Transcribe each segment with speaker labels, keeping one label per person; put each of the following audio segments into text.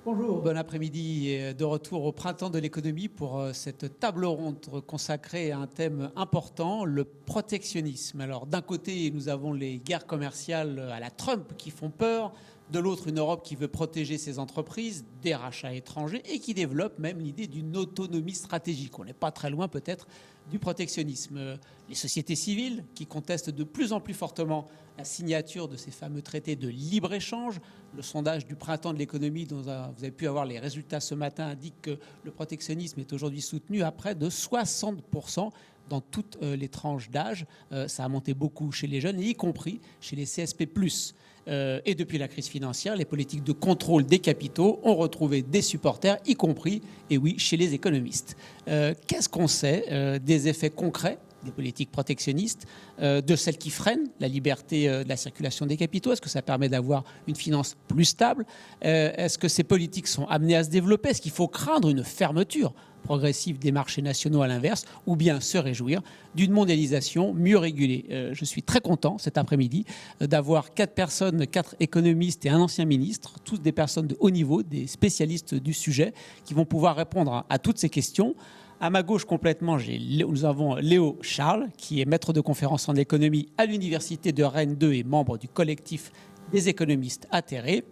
Speaker 1: Bonjour, bon après-midi. De retour au printemps de l'économie pour cette table ronde consacrée à un thème important, le protectionnisme. Alors d'un côté, nous avons les guerres commerciales à la Trump qui font peur, de l'autre une Europe qui veut protéger ses entreprises des rachats étrangers et qui développe même l'idée d'une autonomie stratégique. On n'est pas très loin peut-être du protectionnisme. Les sociétés civiles qui contestent de plus en plus fortement la signature de ces fameux traités de libre-échange. Le sondage du printemps de l'économie dont vous avez pu avoir les résultats ce matin indique que le protectionnisme est aujourd'hui soutenu à près de 60% dans toutes les tranches d'âge. Ça a monté beaucoup chez les jeunes, y compris chez les CSP+. Et depuis la crise financière, les politiques de contrôle des capitaux ont retrouvé des supporters, y compris, et oui, chez les économistes. Qu'est-ce qu'on sait des effets concrets des politiques protectionnistes, de celles qui freinent la liberté de la circulation des capitaux? Est-ce que ça permet d'avoir une finance plus stable? Est-ce que ces politiques sont amenées à se développer? Est-ce qu'il faut craindre une fermeture progressive des marchés nationaux à l'inverse, ou bien se réjouir d'une mondialisation mieux régulée? Je suis très content cet après-midi d'avoir 4 personnes, 4 économistes et un ancien ministre, tous des personnes de haut niveau, des spécialistes du sujet, qui vont pouvoir répondre à toutes ces questions. À ma gauche complètement, nous avons Léo Charles, qui est maître de conférence en économie à l'Université de Rennes 2 et membre du collectif des économistes atterrés.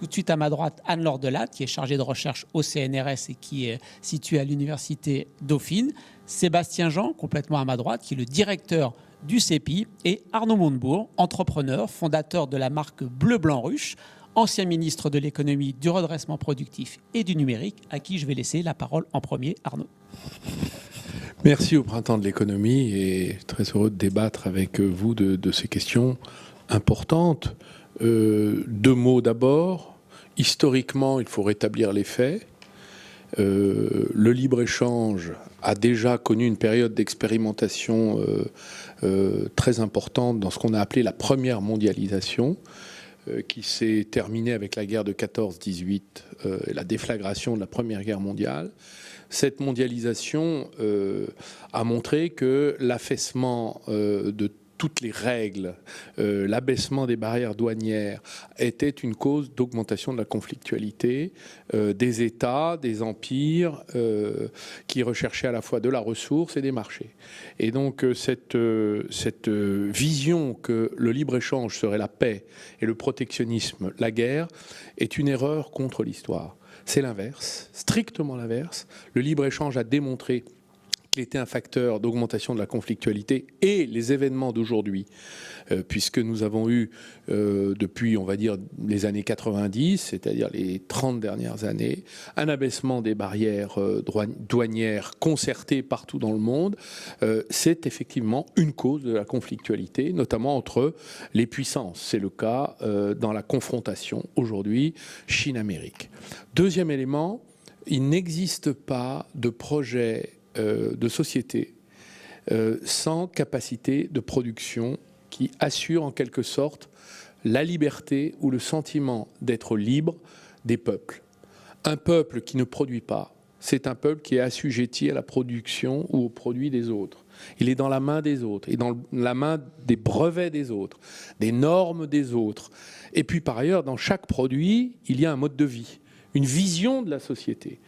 Speaker 1: Tout de suite à ma droite, Anne-Laure Delatte, qui est chargée de recherche au CNRS et qui est située à l'Université Dauphine. Sébastien Jean, complètement à ma droite, qui est le directeur du CEPI. Et Arnaud Montebourg, entrepreneur, fondateur de la marque Bleu Blanc Ruche, ancien ministre de l'économie, du redressement productif et du numérique, à qui je vais laisser la parole en premier. Arnaud.
Speaker 2: Merci au Printemps de l'économie et très heureux de débattre avec vous de ces questions importantes. 2 mots d'abord. Historiquement, il faut rétablir les faits. Le libre-échange a déjà connu une période d'expérimentation très importante dans ce qu'on a appelé la première mondialisation, qui s'est terminée avec la guerre de 14-18 et la déflagration de la Première Guerre mondiale. Cette mondialisation a montré que l'affaissement de toutes les règles, l'abaissement des barrières douanières était une cause d'augmentation de la conflictualité des États, des empires qui recherchaient à la fois de la ressource et des marchés. Et donc cette vision que le libre-échange serait la paix et le protectionnisme la guerre est une erreur contre l'histoire. C'est l'inverse, strictement l'inverse. Le libre-échange a démontré qu'il était un facteur d'augmentation de la conflictualité, et les événements d'aujourd'hui, puisque nous avons eu depuis, on va dire, les années 90, c'est-à-dire les 30 dernières années, un abaissement des barrières douanières concertées partout dans le monde, c'est effectivement une cause de la conflictualité, notamment entre les puissances. C'est le cas dans la confrontation aujourd'hui Chine-Amérique. Deuxième élément, il n'existe pas de projet de société sans capacité de production qui assure en quelque sorte la liberté ou le sentiment d'être libre des peuples. Un peuple qui ne produit pas, c'est un peuple qui est assujetti à la production ou aux produits des autres. Il est dans la main des autres, et dans la main des brevets des autres, des normes des autres. Et puis par ailleurs, dans chaque produit, il y a un mode de vie, une vision de la société.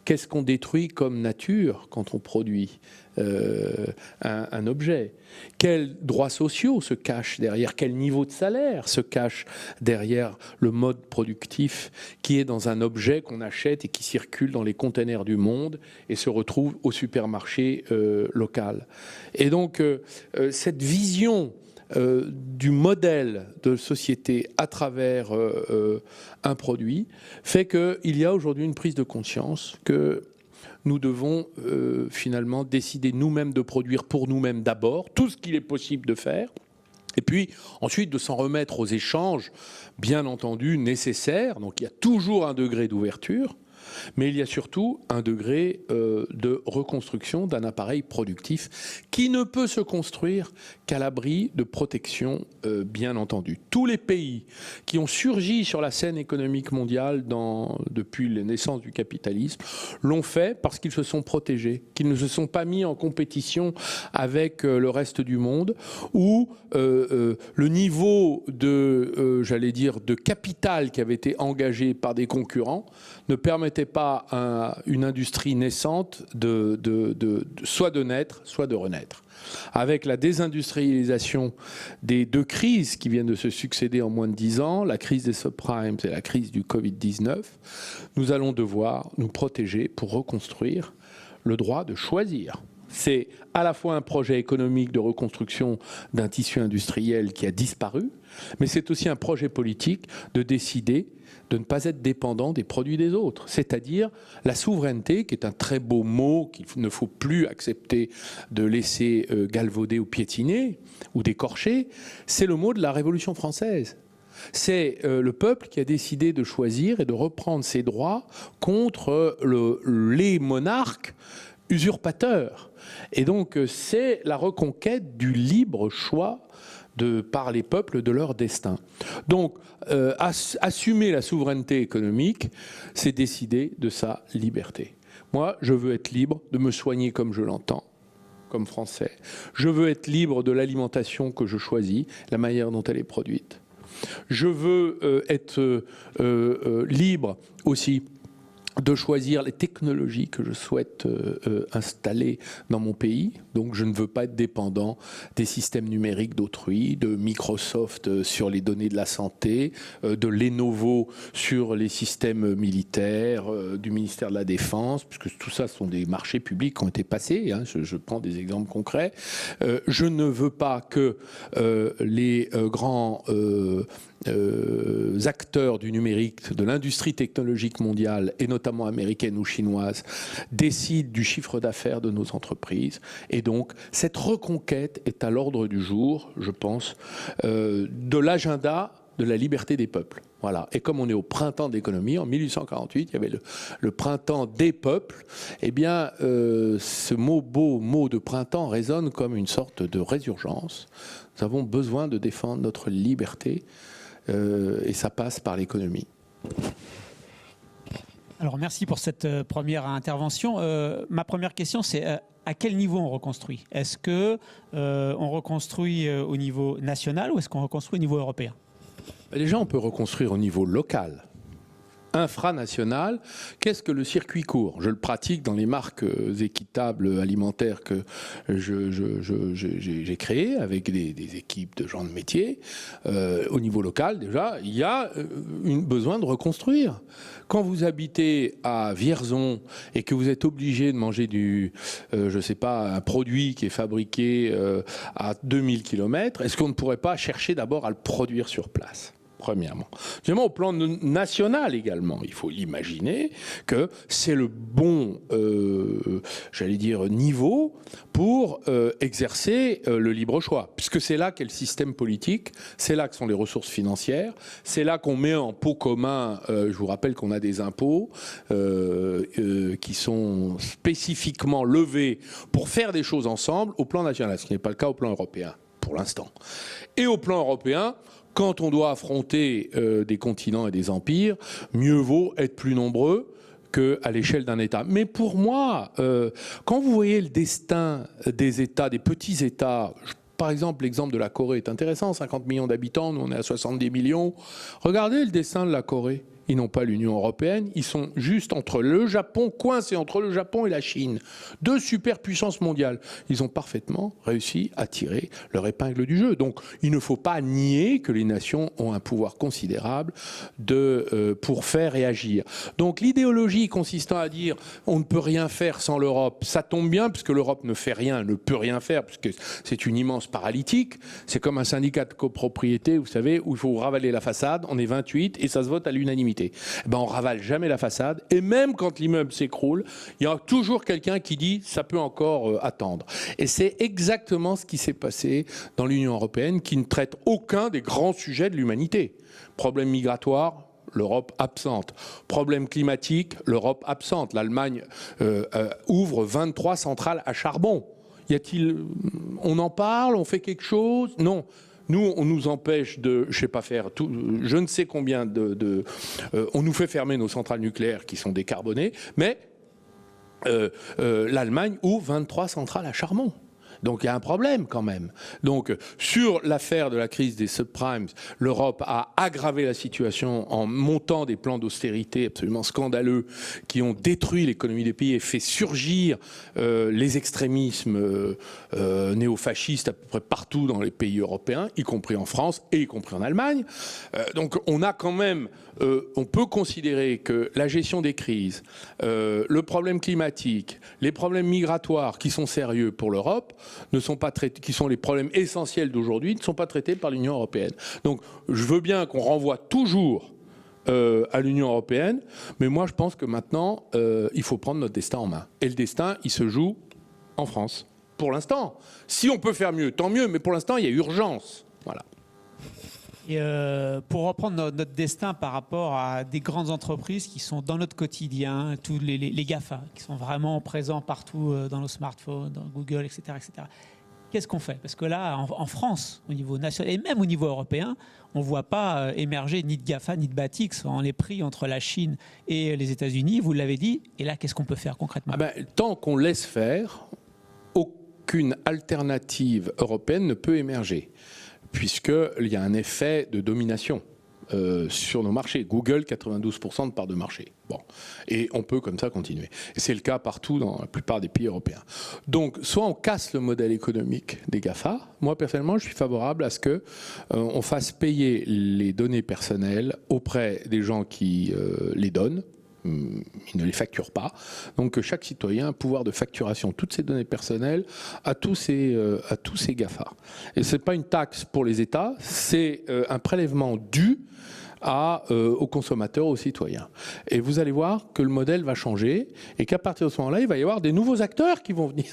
Speaker 2: Qu'est-ce qu'on détruit comme nature quand on produit un objet? Quels droits sociaux se cachent derrière? Quel niveau de salaire se cache derrière le mode productif qui est dans un objet qu'on achète et qui circule dans les containers du monde et se retrouve au supermarché local? Et donc, cette vision du modèle de société à travers un produit fait qu'il y a aujourd'hui une prise de conscience que nous devons finalement décider nous-mêmes de produire pour nous-mêmes d'abord tout ce qu'il est possible de faire, et puis ensuite de s'en remettre aux échanges, bien entendu nécessaires. Donc il y a toujours un degré d'ouverture, mais il y a surtout un degré de reconstruction d'un appareil productif qui ne peut se construire qu'à l'abri de protection, bien entendu. Tous les pays qui ont surgi sur la scène économique mondiale depuis la naissance du capitalisme l'ont fait parce qu'ils se sont protégés, qu'ils ne se sont pas mis en compétition avec le reste du monde, où le niveau de capital qui avait été engagé par des concurrents ne permettait pas à une industrie naissante soit de naître, soit de renaître. Avec la désindustrialisation des deux crises qui viennent de se succéder en moins de 10 ans, la crise des subprimes et la crise du Covid-19, nous allons devoir nous protéger pour reconstruire le droit de choisir. C'est à la fois un projet économique de reconstruction d'un tissu industriel qui a disparu, mais c'est aussi un projet politique de décider de ne pas être dépendant des produits des autres. C'est-à-dire la souveraineté, qui est un très beau mot qu'il ne faut plus accepter de laisser galvauder ou piétiner ou d'écorcher, c'est le mot de la Révolution française. C'est le peuple qui a décidé de choisir et de reprendre ses droits contre les monarques usurpateurs. Et donc c'est la reconquête du libre choix par les peuples de leur destin. Donc assumer la souveraineté économique, c'est décider de sa liberté. Moi, je veux être libre de me soigner comme je l'entends, comme Français. Je veux être libre de l'alimentation que je choisis, la manière dont elle est produite. Je veux être libre aussi de choisir les technologies que je souhaite installer dans mon pays. Donc je ne veux pas être dépendant des systèmes numériques d'autrui, de Microsoft sur les données de la santé, de Lenovo sur les systèmes militaires, du ministère de la Défense, puisque tout ça sont des marchés publics qui ont été passés, hein, je prends des exemples concrets. Je ne veux pas que les grands acteurs du numérique, de l'industrie technologique mondiale, et notamment américaine ou chinoise, décident du chiffre d'affaires de nos entreprises. Et donc, cette reconquête est à l'ordre du jour, je pense, de l'agenda de la liberté des peuples. Voilà. Et comme on est au printemps de l'économie, en 1848, il y avait le printemps des peuples, eh bien, ce beau mot de printemps résonne comme une sorte de résurgence. Nous avons besoin de défendre notre liberté, et ça passe par l'économie.
Speaker 1: Alors merci pour cette première intervention. Ma première question, c'est à quel niveau on reconstruit? Est-ce que on reconstruit au niveau national ou est-ce qu'on reconstruit au niveau européen?
Speaker 2: Déjà, on peut reconstruire au niveau local. Infranational, qu'est-ce que le circuit court? Je le pratique dans les marques équitables alimentaires que j'ai créées avec des équipes de gens de métier. Au niveau local, déjà, il y a besoin de reconstruire. Quand vous habitez à Vierzon et que vous êtes obligé de manger je sais pas, un produit qui est fabriqué à 2000 km, est-ce qu'on ne pourrait pas chercher d'abord à le produire sur place ? Premièrement. Deuxièmement, au plan national également, il faut imaginer que c'est le bon, j'allais dire, niveau pour exercer le libre choix. Puisque c'est là qu'est le système politique, c'est là que sont les ressources financières, c'est là qu'on met en pot commun, je vous rappelle qu'on a des impôts qui sont spécifiquement levés pour faire des choses ensemble au plan national, ce qui n'est pas le cas au plan européen, pour l'instant. Et au plan européen, quand on doit affronter des continents et des empires, mieux vaut être plus nombreux qu'à l'échelle d'un État. Mais pour moi, quand vous voyez le destin des États, des petits États, par exemple, l'exemple de la Corée est intéressant, 50 millions d'habitants, nous on est à 70 millions. Regardez le destin de la Corée. Ils n'ont pas l'Union européenne, ils sont juste entre le Japon, coincés entre le Japon et la Chine. Deux superpuissances mondiales. Ils ont parfaitement réussi à tirer leur épingle du jeu. Donc il ne faut pas nier que les nations ont un pouvoir considérable pour faire et agir. Donc l'idéologie consistant à dire on ne peut rien faire sans l'Europe, ça tombe bien puisque l'Europe ne fait rien, ne peut rien faire, puisque c'est une immense paralytique. C'est comme un syndicat de copropriété, vous savez, où il faut ravaler la façade, on est 28 et ça se vote à l'unanimité. Ben on ravale jamais la façade, et même quand l'immeuble s'écroule, il y a toujours quelqu'un qui dit ça peut encore attendre. Et c'est exactement ce qui s'est passé dans l'Union européenne, qui ne traite aucun des grands sujets de l'humanité. Problème migratoire, l'Europe absente. Problème climatique, l'Europe absente. L'Allemagne ouvre 23 centrales à charbon. On en parle, on fait quelque chose? Non. Nous, on nous empêche de, je sais pas faire tout, je ne sais combien on nous fait fermer nos centrales nucléaires qui sont décarbonées, mais l'Allemagne ouvre 23 centrales à charbon. Donc il y a un problème quand même. Donc sur l'affaire de la crise des subprimes, l'Europe a aggravé la situation en montant des plans d'austérité absolument scandaleux qui ont détruit l'économie des pays et fait surgir les extrémismes néofascistes à peu près partout dans les pays européens, y compris en France et y compris en Allemagne. Donc on a quand même, on peut considérer que la gestion des crises, le problème climatique, les problèmes migratoires qui sont sérieux pour l'Europe, ne sont pas traités, qui sont les problèmes essentiels d'aujourd'hui, ne sont pas traités par l'Union européenne. Donc je veux bien qu'on renvoie toujours à l'Union européenne, mais moi je pense que maintenant il faut prendre notre destin en main. Et le destin, il se joue en France. Pour l'instant. Si on peut faire mieux, tant mieux, mais pour l'instant il y a urgence. Voilà.
Speaker 1: Et pour reprendre notre destin par rapport à des grandes entreprises qui sont dans notre quotidien, tous les GAFA, qui sont vraiment présents partout dans nos smartphones, dans Google, etc. etc. Qu'est-ce qu'on fait? Parce que là, en France, au niveau national et même au niveau européen, on ne voit pas émerger ni de GAFA ni de Batix. On est pris entre la Chine et les États-Unis, vous l'avez dit. Et là, qu'est-ce qu'on peut faire concrètement?
Speaker 2: Tant qu'on laisse faire, aucune alternative européenne ne peut émerger, puisqu'il y a un effet de domination sur nos marchés. Google, 92% de part de marché. Bon. Et on peut comme ça continuer. Et c'est le cas partout dans la plupart des pays européens. Donc, soit on casse le modèle économique des GAFA. Moi, personnellement, je suis favorable à ce qu'on fasse payer les données personnelles auprès des gens qui les donnent. Ils ne les facturent pas. Donc chaque citoyen a un pouvoir de facturation, toutes ces données personnelles, à tous ces GAFA. Et ce n'est pas une taxe pour les États, c'est un prélèvement dû aux consommateurs, aux citoyens. Et vous allez voir que le modèle va changer et qu'à partir de ce moment-là, il va y avoir des nouveaux acteurs qui vont venir,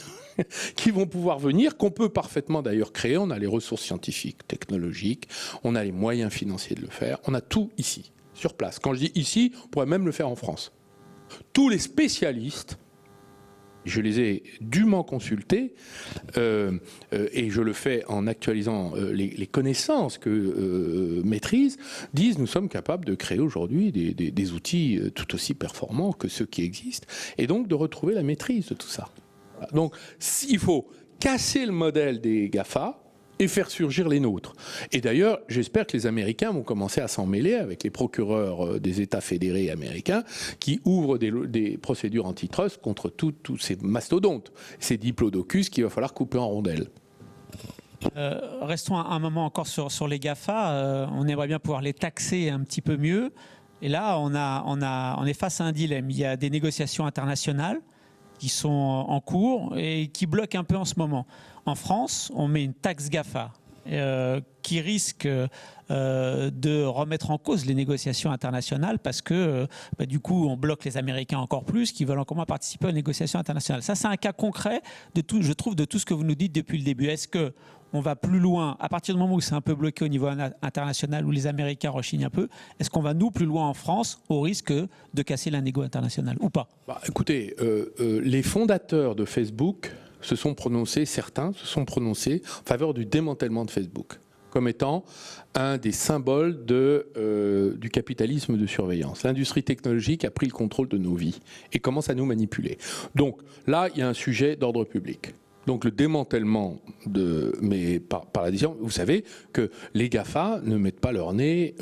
Speaker 2: qui vont pouvoir venir, qu'on peut parfaitement d'ailleurs créer. On a les ressources scientifiques, technologiques, on a les moyens financiers de le faire, on a tout ici. Sur place. Quand je dis ici, on pourrait même le faire en France. Tous les spécialistes, je les ai dûment consultés, et je le fais en actualisant les connaissances que maîtrisent, disent nous sommes capables de créer aujourd'hui des outils tout aussi performants que ceux qui existent, et donc de retrouver la maîtrise de tout ça. Donc il faut casser le modèle des GAFA, et faire surgir les nôtres. Et d'ailleurs, j'espère que les Américains vont commencer à s'en mêler avec les procureurs des États fédérés américains qui ouvrent des procédures antitrust contre tous ces mastodontes, ces diplodocus qu'il va falloir couper en rondelles.
Speaker 1: Restons un moment encore sur les GAFA. On aimerait bien pouvoir les taxer un petit peu mieux. Et là, on est face à un dilemme. Il y a des négociations internationales qui sont en cours et qui bloquent un peu en ce moment. En France, on met une taxe GAFA qui risque de remettre en cause les négociations internationales parce que du coup, on bloque les Américains encore plus qui veulent encore moins participer aux négociations internationales. Ça, c'est un cas concret, je trouve, de tout ce que vous nous dites depuis le début. Est-ce qu'on va plus loin, à partir du moment où c'est un peu bloqué au niveau international, où les Américains rechignent un peu, est-ce qu'on va nous plus loin en France au risque de casser la négo internationale ou pas?
Speaker 2: Écoutez, les fondateurs de Facebook certains se sont prononcés en faveur du démantèlement de Facebook comme étant un des symboles du capitalisme de surveillance. L'industrie technologique a pris le contrôle de nos vies et commence à nous manipuler. Donc là, il y a un sujet d'ordre public. Donc le démantèlement par la décision, vous savez que les GAFA ne mettent pas leur nez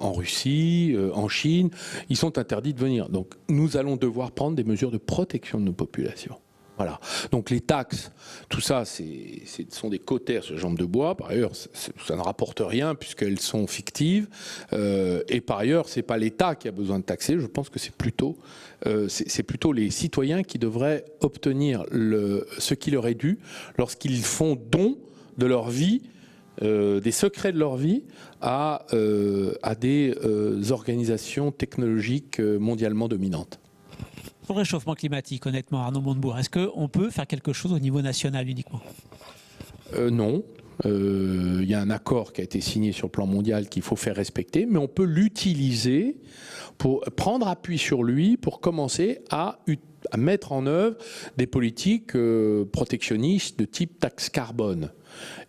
Speaker 2: en Russie, en Chine, ils sont interdits de venir. Donc nous allons devoir prendre des mesures de protection de nos populations. Voilà. Donc les taxes, tout ça, ce sont des cautères sur les jambes de bois. Par ailleurs, ça ne rapporte rien puisqu'elles sont fictives. Et par ailleurs, c'est pas l'État qui a besoin de taxer. Je pense que c'est plutôt les citoyens qui devraient obtenir ce qui leur est dû lorsqu'ils font don de leur vie, des secrets de leur vie à des organisations technologiques mondialement dominantes.
Speaker 1: Pour le réchauffement climatique, honnêtement, Arnaud Montebourg, est-ce qu'on peut faire quelque chose au niveau national uniquement ?
Speaker 2: Non. Il y a un accord qui a été signé sur le plan mondial qu'il faut faire respecter, mais on peut l'utiliser pour prendre appui sur lui pour commencer à mettre en œuvre des politiques protectionnistes de type taxe carbone.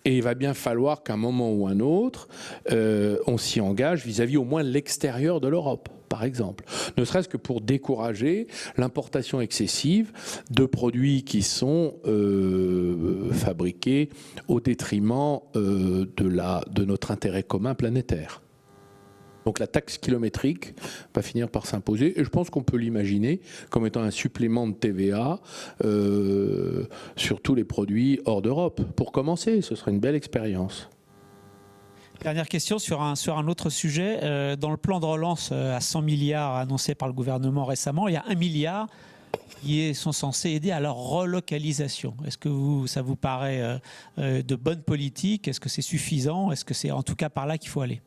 Speaker 2: Et il va bien falloir qu'à un moment ou un autre, on s'y engage vis-à-vis au moins l'extérieur de l'Europe, par exemple. Ne serait-ce que pour décourager l'importation excessive de produits qui sont fabriqués au détriment de notre intérêt commun planétaire. Donc la taxe kilométrique va finir par s'imposer et je pense qu'on peut l'imaginer comme étant un supplément de TVA sur tous les produits hors d'Europe. Pour commencer, ce serait une belle expérience.
Speaker 3: Dernière question sur un autre sujet. Dans le plan de relance à 100 milliards annoncé par le gouvernement récemment, il y a 1 milliard qui sont censés aider à leur relocalisation. Est-ce que ça vous paraît de bonne politique? Est-ce que c'est suffisant? Est-ce que c'est en tout cas par là qu'il faut aller?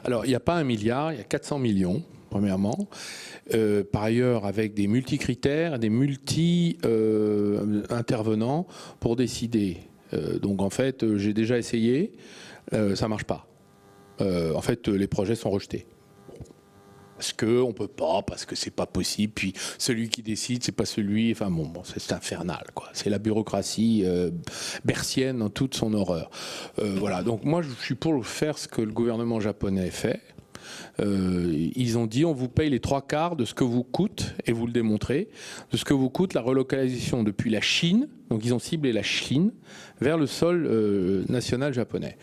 Speaker 2: Alors, il n'y a pas 1 milliard, il y a 400 millions, premièrement. Par ailleurs, avec des multicritères, des multi-intervenants pour décider. Donc, en fait, j'ai déjà essayé, ça ne marche pas. En fait, les projets sont rejetés. Parce qu'on ne peut pas, parce que c'est pas possible, puis celui qui décide, c'est pas celui... Enfin bon, c'est infernal, quoi. C'est la bureaucratie bercienne dans toute son horreur. Voilà, donc moi je suis pour faire ce que le gouvernement japonais fait. Ils ont dit on vous paye les 3/4 de ce que vous coûte, et vous le démontrez, de ce que vous coûte la relocalisation depuis la Chine, donc ils ont ciblé la Chine, vers le sol national japonais.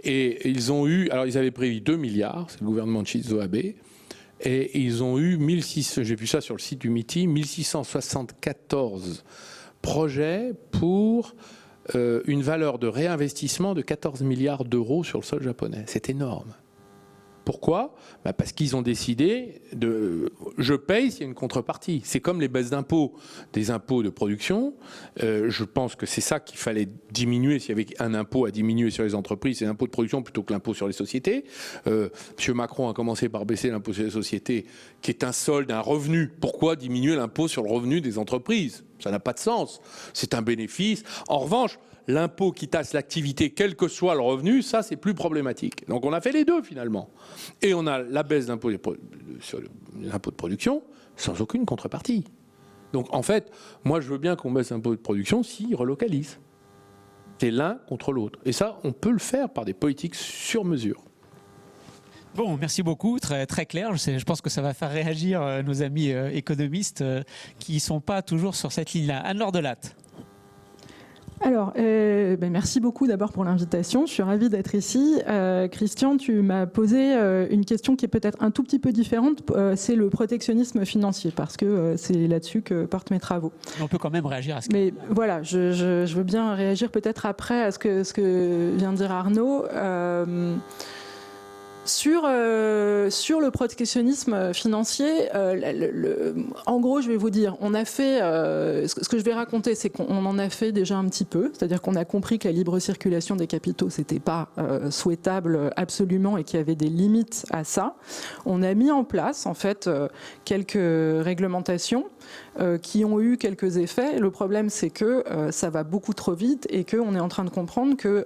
Speaker 2: Et ils ont eu, alors ils avaient prévu 2 milliards, c'est le gouvernement de Shinzo Abe, et ils ont eu 1600, j'ai vu ça sur le site du MITI, 1674 projets pour une valeur de réinvestissement de 14 milliards d'euros sur le sol japonais. C'est énorme. Pourquoi ? Parce qu'ils ont décidé je paye s'il y a une contrepartie. C'est comme les baisses d'impôts, des impôts de production. Je pense que c'est ça qu'il fallait diminuer. S'il y avait un impôt à diminuer sur les entreprises, c'est l'impôt de production plutôt que l'impôt sur les sociétés. M. Macron a commencé par baisser l'impôt sur les sociétés, qui est un solde, un revenu. Pourquoi diminuer l'impôt sur le revenu des entreprises ? Ça n'a pas de sens. C'est un bénéfice. En revanche, l'impôt qui taxe l'activité, quel que soit le revenu, ça c'est plus problématique. Donc on a fait les deux finalement. Et on a la baisse d'impôt sur l'impôt de production sans aucune contrepartie. Donc en fait, moi je veux bien qu'on baisse l'impôt de production s'il relocalise. C'est l'un contre l'autre. Et ça, on peut le faire par des politiques sur mesure.
Speaker 3: Bon, merci beaucoup, très, très clair. Je pense que ça va faire réagir nos amis économistes qui ne sont pas toujours sur cette ligne-là. Anne-Laure Delatte.
Speaker 4: Alors, merci beaucoup d'abord pour l'invitation. Je suis ravie d'être ici. Christian, tu m'as posé une question qui est peut-être un tout petit peu différente. C'est le protectionnisme financier, parce que c'est là-dessus que portent mes travaux.
Speaker 3: On peut quand même réagir à ce que...
Speaker 4: Mais voilà, je veux bien réagir peut-être après à ce que vient de dire Arnaud. Sur le protectionnisme financier, en gros, je vais vous dire, on a fait, ce que je vais raconter, c'est qu'on en a fait déjà un petit peu, c'est-à-dire qu'on a compris que la libre circulation des capitaux, c'était pas souhaitable absolument et qu'il y avait des limites à ça. On a mis en place, en fait, quelques réglementations qui ont eu quelques effets. Le problème, c'est que ça va beaucoup trop vite et qu'on est en train de comprendre que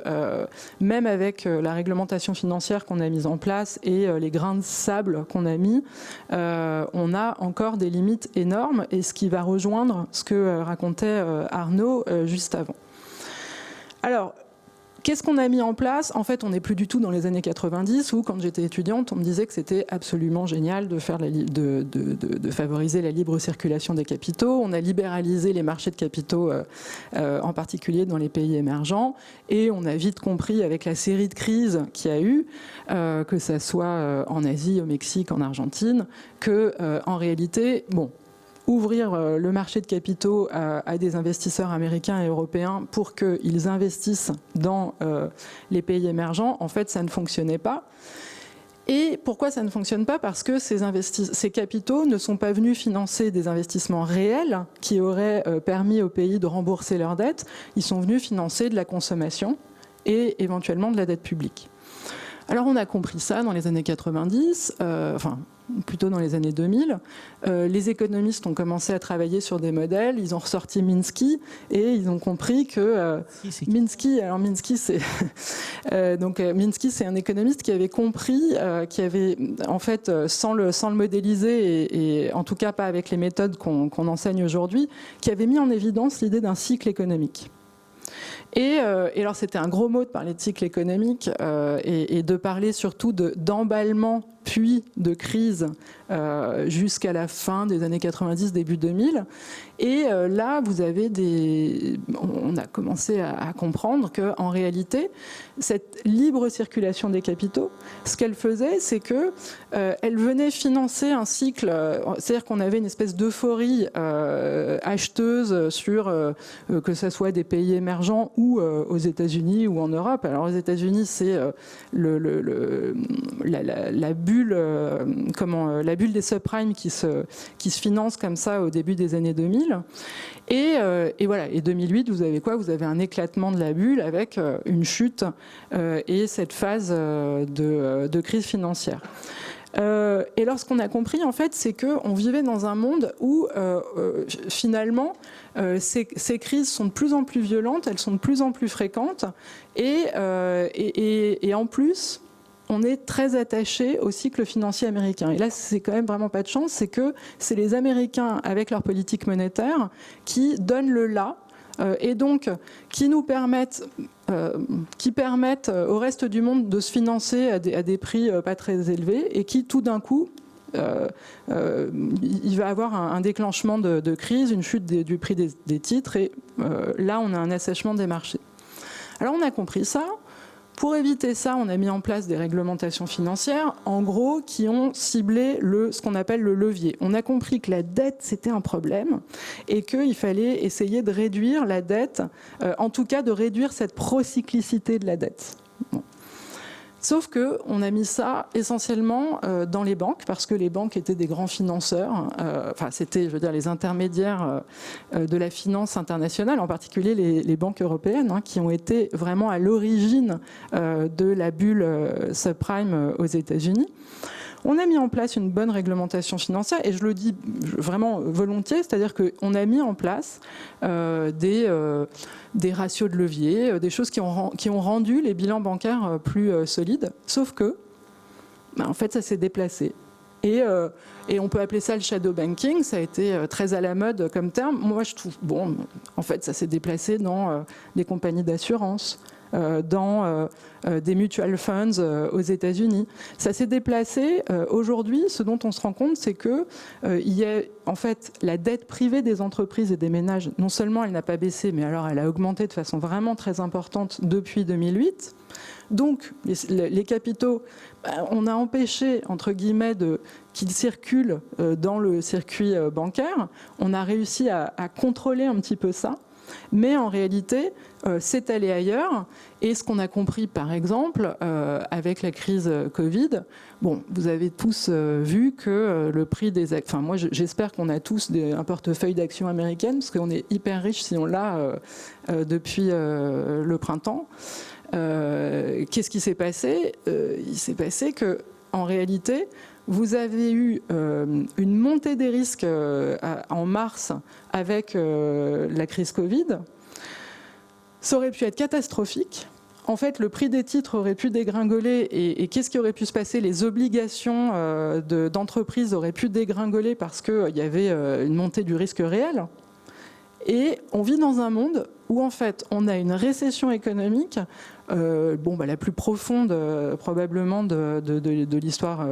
Speaker 4: même avec la réglementation financière qu'on a mise en place et les grains de sable qu'on a mis, on a encore des limites énormes, et ce qui va rejoindre ce que racontait Arnaud juste avant. Alors, qu'est-ce qu'on a mis en place ? En fait, on n'est plus du tout dans les années 90 où, quand j'étais étudiante, on me disait que c'était absolument génial de favoriser la libre circulation des capitaux. On a libéralisé les marchés de capitaux, en particulier dans les pays émergents. Et on a vite compris, avec la série de crises qu'il y a eu, que ça soit en Asie, au Mexique, en Argentine, que en réalité, ouvrir le marché de capitaux à des investisseurs américains et européens pour qu'ils investissent dans les pays émergents, en fait, ça ne fonctionnait pas. Et pourquoi ça ne fonctionne pas ? Parce que ces capitaux ne sont pas venus financer des investissements réels qui auraient permis aux pays de rembourser leurs dettes. Ils sont venus financer de la consommation et éventuellement de la dette publique. Alors on a compris ça dans les années 90, plutôt dans les années 2000, les économistes ont commencé à travailler sur des modèles, ils ont ressorti Minsky et ils ont compris que Minsky, c'est Minsky, c'est un économiste qui avait compris, qui avait en fait sans le modéliser et en tout cas pas avec les méthodes qu'on enseigne aujourd'hui, qui avait mis en évidence l'idée d'un cycle économique. Et alors c'était un gros mot de parler de cycle économique et de parler surtout d'emballement puis de crise jusqu'à la fin des années 90, début 2000. Et là, vous avez on a commencé à comprendre qu'en réalité, cette libre circulation des capitaux, ce qu'elle faisait, c'est que elle venait financer un cycle, c'est-à-dire qu'on avait une espèce d'euphorie acheteuse sur que ce soit des pays émergents ou aux États-Unis ou en Europe. Alors aux États-Unis, c'est la bulle, la bulle des subprimes qui se finance comme ça au début des années 2000. Et voilà. Et 2008, vous avez quoi ? Vous avez un éclatement de la bulle avec une chute et cette phase de crise financière. Et lorsqu'on a compris, en fait, c'est qu'on vivait dans un monde où, finalement, ces crises sont de plus en plus violentes, elles sont de plus en plus fréquentes, et en plus, on est très attaché au cycle financier américain. Et là, c'est quand même vraiment pas de chance, c'est que c'est les Américains, avec leur politique monétaire, qui donnent le là, et donc qui nous permettent, au reste du monde de se financer à des prix pas très élevés, et qui tout d'un coup, il va avoir un déclenchement de crise, une chute du prix des titres, et là on a un assèchement des marchés. Alors on a compris ça. Pour éviter ça, on a mis en place des réglementations financières, en gros, qui ont ciblé ce qu'on appelle le levier. On a compris que la dette, c'était un problème et qu'il fallait essayer de réduire la dette, en tout cas de réduire cette procyclicité de la dette. Bon. Sauf qu'on a mis ça essentiellement dans les banques, parce que les banques étaient des grands financeurs. Enfin, c'était, je veux dire, les intermédiaires de la finance internationale, en particulier les banques européennes, hein, qui ont été vraiment à l'origine de la bulle subprime aux États-Unis. On a mis en place une bonne réglementation financière, et je le dis vraiment volontiers, c'est-à-dire qu'on a mis en place des ratios de levier, des choses qui ont rendu les bilans bancaires plus solides, sauf que, en fait, ça s'est déplacé. Et on peut appeler ça le shadow banking, ça a été très à la mode comme terme. Moi, je trouve, bon, en fait, ça s'est déplacé dans des compagnies d'assurance, dans des mutual funds aux États-Unis. Ça s'est déplacé. Aujourd'hui, ce dont on se rend compte, c'est que il y a en fait la dette privée des entreprises et des ménages. Non seulement elle n'a pas baissé, mais alors elle a augmenté de façon vraiment très importante depuis 2008. Donc les capitaux, on a empêché, entre guillemets, qu'ils circulent dans le circuit bancaire. On a réussi à contrôler un petit peu ça. Mais en réalité, c'est allé ailleurs. Et ce qu'on a compris, par exemple, avec la crise Covid, bon, vous avez tous vu que le prix des actions... Enfin, moi, j'espère qu'on a tous un portefeuille d'actions américaines, parce qu'on est hyper riche si on l'a depuis le printemps. Qu'est-ce qui s'est passé ? Il s'est passé que, en réalité, vous avez eu une montée des risques en mars avec la crise Covid. Ça aurait pu être catastrophique. En fait, le prix des titres aurait pu dégringoler. Et qu'est-ce qui aurait pu se passer ? Les obligations d'entreprises auraient pu dégringoler parce qu'il y avait une montée du risque réel. Et on vit dans un monde où, en fait, on a une récession économique, la plus profonde probablement de l'histoire,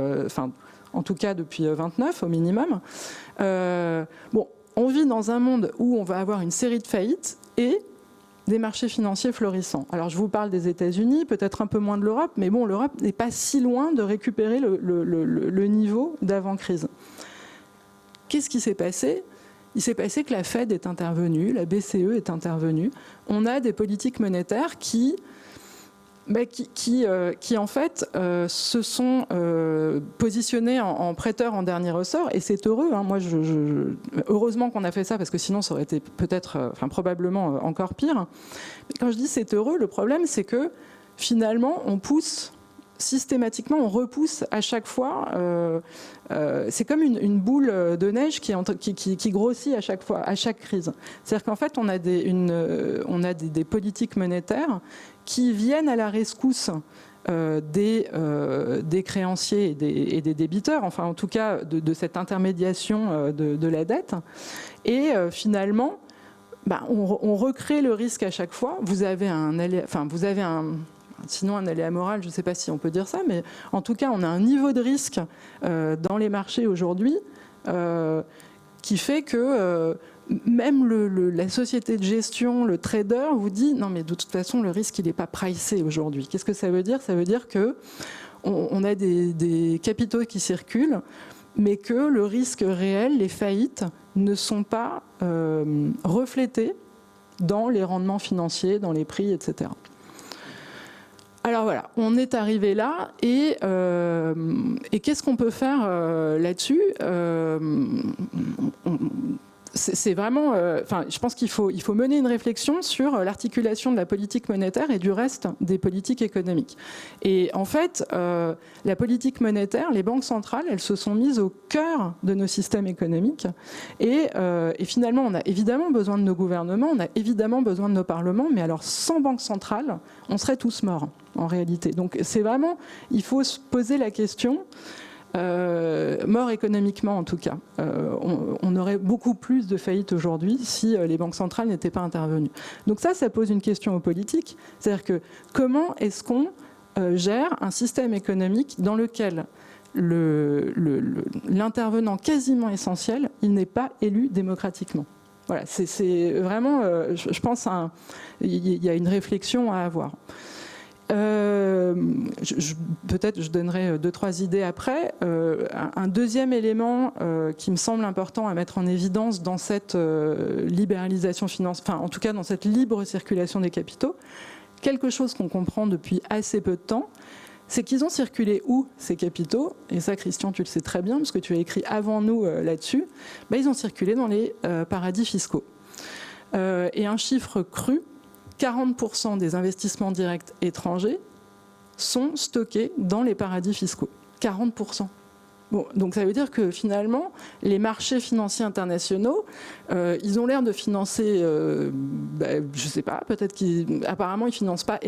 Speaker 4: en tout cas depuis 29 au minimum. On vit dans un monde où on va avoir une série de faillites et des marchés financiers florissants. Alors je vous parle des États-Unis, peut-être un peu moins de l'Europe, mais bon, l'Europe n'est pas si loin de récupérer le niveau d'avant-crise. Qu'est-ce qui s'est passé ? Il s'est passé que la Fed est intervenue, la BCE est intervenue. On a des politiques monétaires qui en fait se sont positionnés en prêteurs en dernier ressort, et c'est heureux. Hein. Moi, heureusement qu'on a fait ça, parce que sinon ça aurait été peut-être, probablement encore pire. Mais quand je dis c'est heureux, le problème c'est que finalement on pousse systématiquement, on repousse à chaque fois. C'est comme une boule de neige qui grossit à chaque fois, à chaque crise. C'est-à-dire qu'en fait, on a des politiques monétaires qui viennent à la rescousse des créanciers et des débiteurs, enfin en tout cas de cette intermédiation de la dette. Et finalement, on recrée le risque à chaque fois. Vous avez sinon un aléa moral, je ne sais pas si on peut dire ça, mais en tout cas, on a un niveau de risque dans les marchés aujourd'hui qui fait que même la société de gestion, le trader vous dit non mais de toute façon le risque il n'est pas pricé aujourd'hui. Qu'est-ce que ça veut dire ? Ça veut dire que on a des capitaux qui circulent, mais que le risque réel, les faillites, ne sont pas reflétés dans les rendements financiers, dans les prix, etc. Alors voilà, on est arrivé là et qu'est-ce qu'on peut faire là-dessus ? C'est vraiment, je pense qu'il faut mener une réflexion sur l'articulation de la politique monétaire et du reste des politiques économiques. Et en fait, la politique monétaire, les banques centrales, elles se sont mises au cœur de nos systèmes économiques. Et finalement, on a évidemment besoin de nos gouvernements, on a évidemment besoin de nos parlements, mais alors sans banque centrale, on serait tous morts en réalité. Donc c'est vraiment, il faut se poser la question. Mort économiquement en tout cas. On aurait beaucoup plus de faillites aujourd'hui si les banques centrales n'étaient pas intervenues. Donc ça pose une question aux politiques. C'est-à-dire que comment est-ce qu'on gère un système économique dans lequel l'intervenant quasiment essentiel, il n'est pas élu démocratiquement. Voilà, c'est vraiment, je pense, il y a une réflexion à avoir. Peut-être je donnerai 2-3 idées après. Un deuxième élément qui me semble important à mettre en évidence dans cette libéralisation financière, enfin en tout cas dans cette libre circulation des capitaux, quelque chose qu'on comprend depuis assez peu de temps, c'est qu'ils ont circulé où ces capitaux ? Et ça, Christian, tu le sais très bien parce que tu as écrit avant nous là-dessus. Ils ont circulé dans les paradis fiscaux. Et un chiffre cru, 40% des investissements directs étrangers sont stockés dans les paradis fiscaux. 40%. Bon, donc ça veut dire que finalement, les marchés financiers internationaux, ils ont l'air de financer, je ne sais pas, peut-être qu'apparemment ils ne financent pas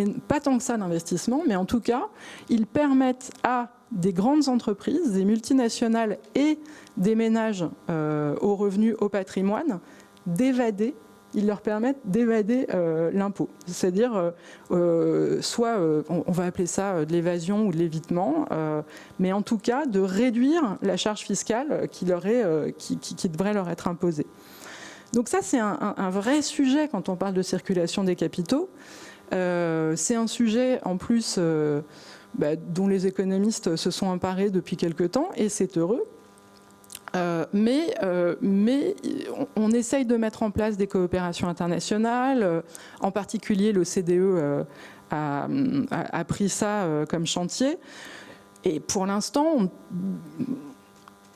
Speaker 4: tant que ça d'investissement, mais en tout cas, ils permettent à des grandes entreprises, des multinationales et des ménages aux revenus, au patrimoine, d'évader. Ils leur permettent d'évader l'impôt. C'est-à-dire, soit, on va appeler ça de l'évasion ou de l'évitement, mais en tout cas de réduire la charge fiscale qui devrait leur être imposée. Donc ça, c'est un vrai sujet quand on parle de circulation des capitaux. C'est un sujet, en plus, dont les économistes se sont emparés depuis quelque temps, et c'est heureux. Mais on essaye de mettre en place des coopérations internationales, en particulier l'OCDE a pris ça comme chantier. Et pour l'instant,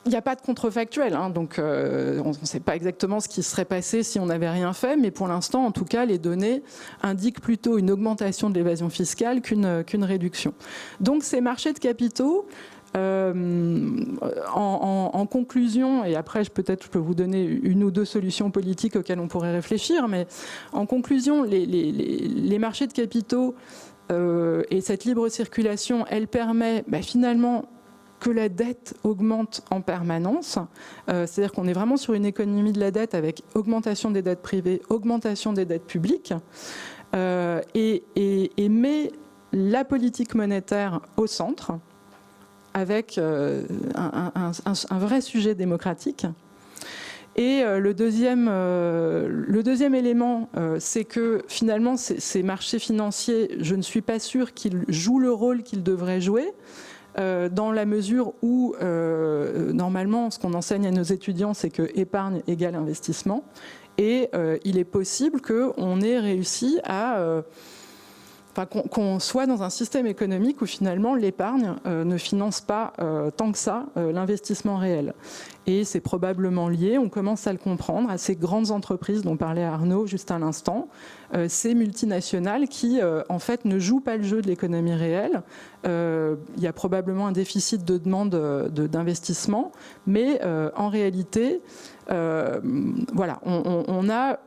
Speaker 4: il n'y a pas de contrefactuel, hein, donc on ne sait pas exactement ce qui serait passé si on n'avait rien fait, mais pour l'instant, en tout cas, les données indiquent plutôt une augmentation de l'évasion fiscale qu'une réduction. Donc ces marchés de capitaux, en conclusion, et après peut-être je peux vous donner une ou deux solutions politiques auxquelles on pourrait réfléchir, mais en conclusion, les marchés de capitaux et cette libre circulation, elle permet finalement que la dette augmente en permanence. C'est-à-dire qu'on est vraiment sur une économie de la dette avec augmentation des dettes privées, augmentation des dettes publiques, et met la politique monétaire au centre, avec un vrai sujet démocratique. Et le deuxième élément, c'est que finalement, ces marchés financiers, je ne suis pas sûre qu'ils jouent le rôle qu'ils devraient jouer, dans la mesure où, normalement, ce qu'on enseigne à nos étudiants, c'est que épargne égale investissement. Et il est possible qu'on ait réussi à qu'on soit dans un système économique où finalement l'épargne ne finance pas tant que ça l'investissement réel. Et c'est probablement lié, on commence à le comprendre, à ces grandes entreprises dont parlait Arnaud juste à l'instant, ces multinationales qui en fait ne jouent pas le jeu de l'économie réelle. Il y a probablement un déficit de demande d'investissement, mais en réalité, voilà, on a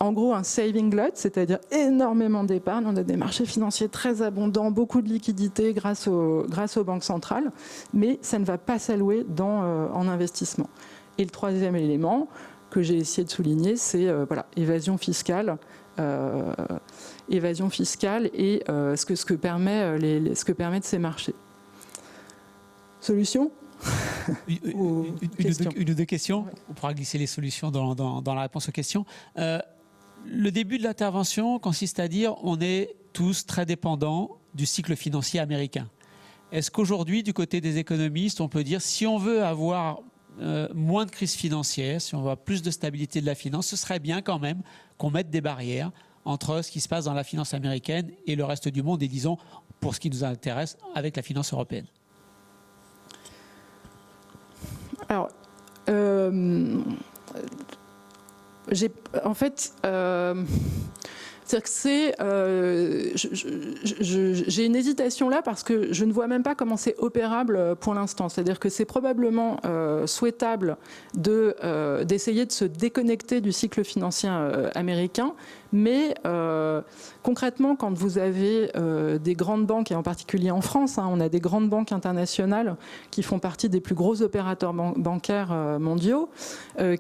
Speaker 4: en gros un saving glut, c'est-à-dire énormément d'épargne. On a des marchés financiers très abondants, beaucoup de liquidités grâce aux banques centrales, mais ça ne va pas s'allouer en investissement. Et le troisième élément que j'ai essayé de souligner, c'est voilà, évasion fiscale et ce que permettent ces marchés. Solution ?
Speaker 3: Une ou deux questions. On pourra glisser les solutions dans la réponse aux questions. Le début de l'intervention consiste à dire on est tous très dépendants du cycle financier américain. Est-ce qu'aujourd'hui, du côté des économistes, on peut dire si on veut avoir moins de crise financière, si on veut avoir plus de stabilité de la finance, ce serait bien quand même qu'on mette des barrières entre ce qui se passe dans la finance américaine et le reste du monde, et disons, pour ce qui nous intéresse, avec la finance européenne?
Speaker 4: Alors, en fait, j'ai une hésitation là parce que je ne vois même pas comment c'est opérable pour l'instant. C'est-à-dire que c'est probablement souhaitable d'essayer de se déconnecter du cycle financier américain, mais concrètement, quand vous avez des grandes banques, et en particulier en France, on a des grandes banques internationales qui font partie des plus gros opérateurs bancaires mondiaux,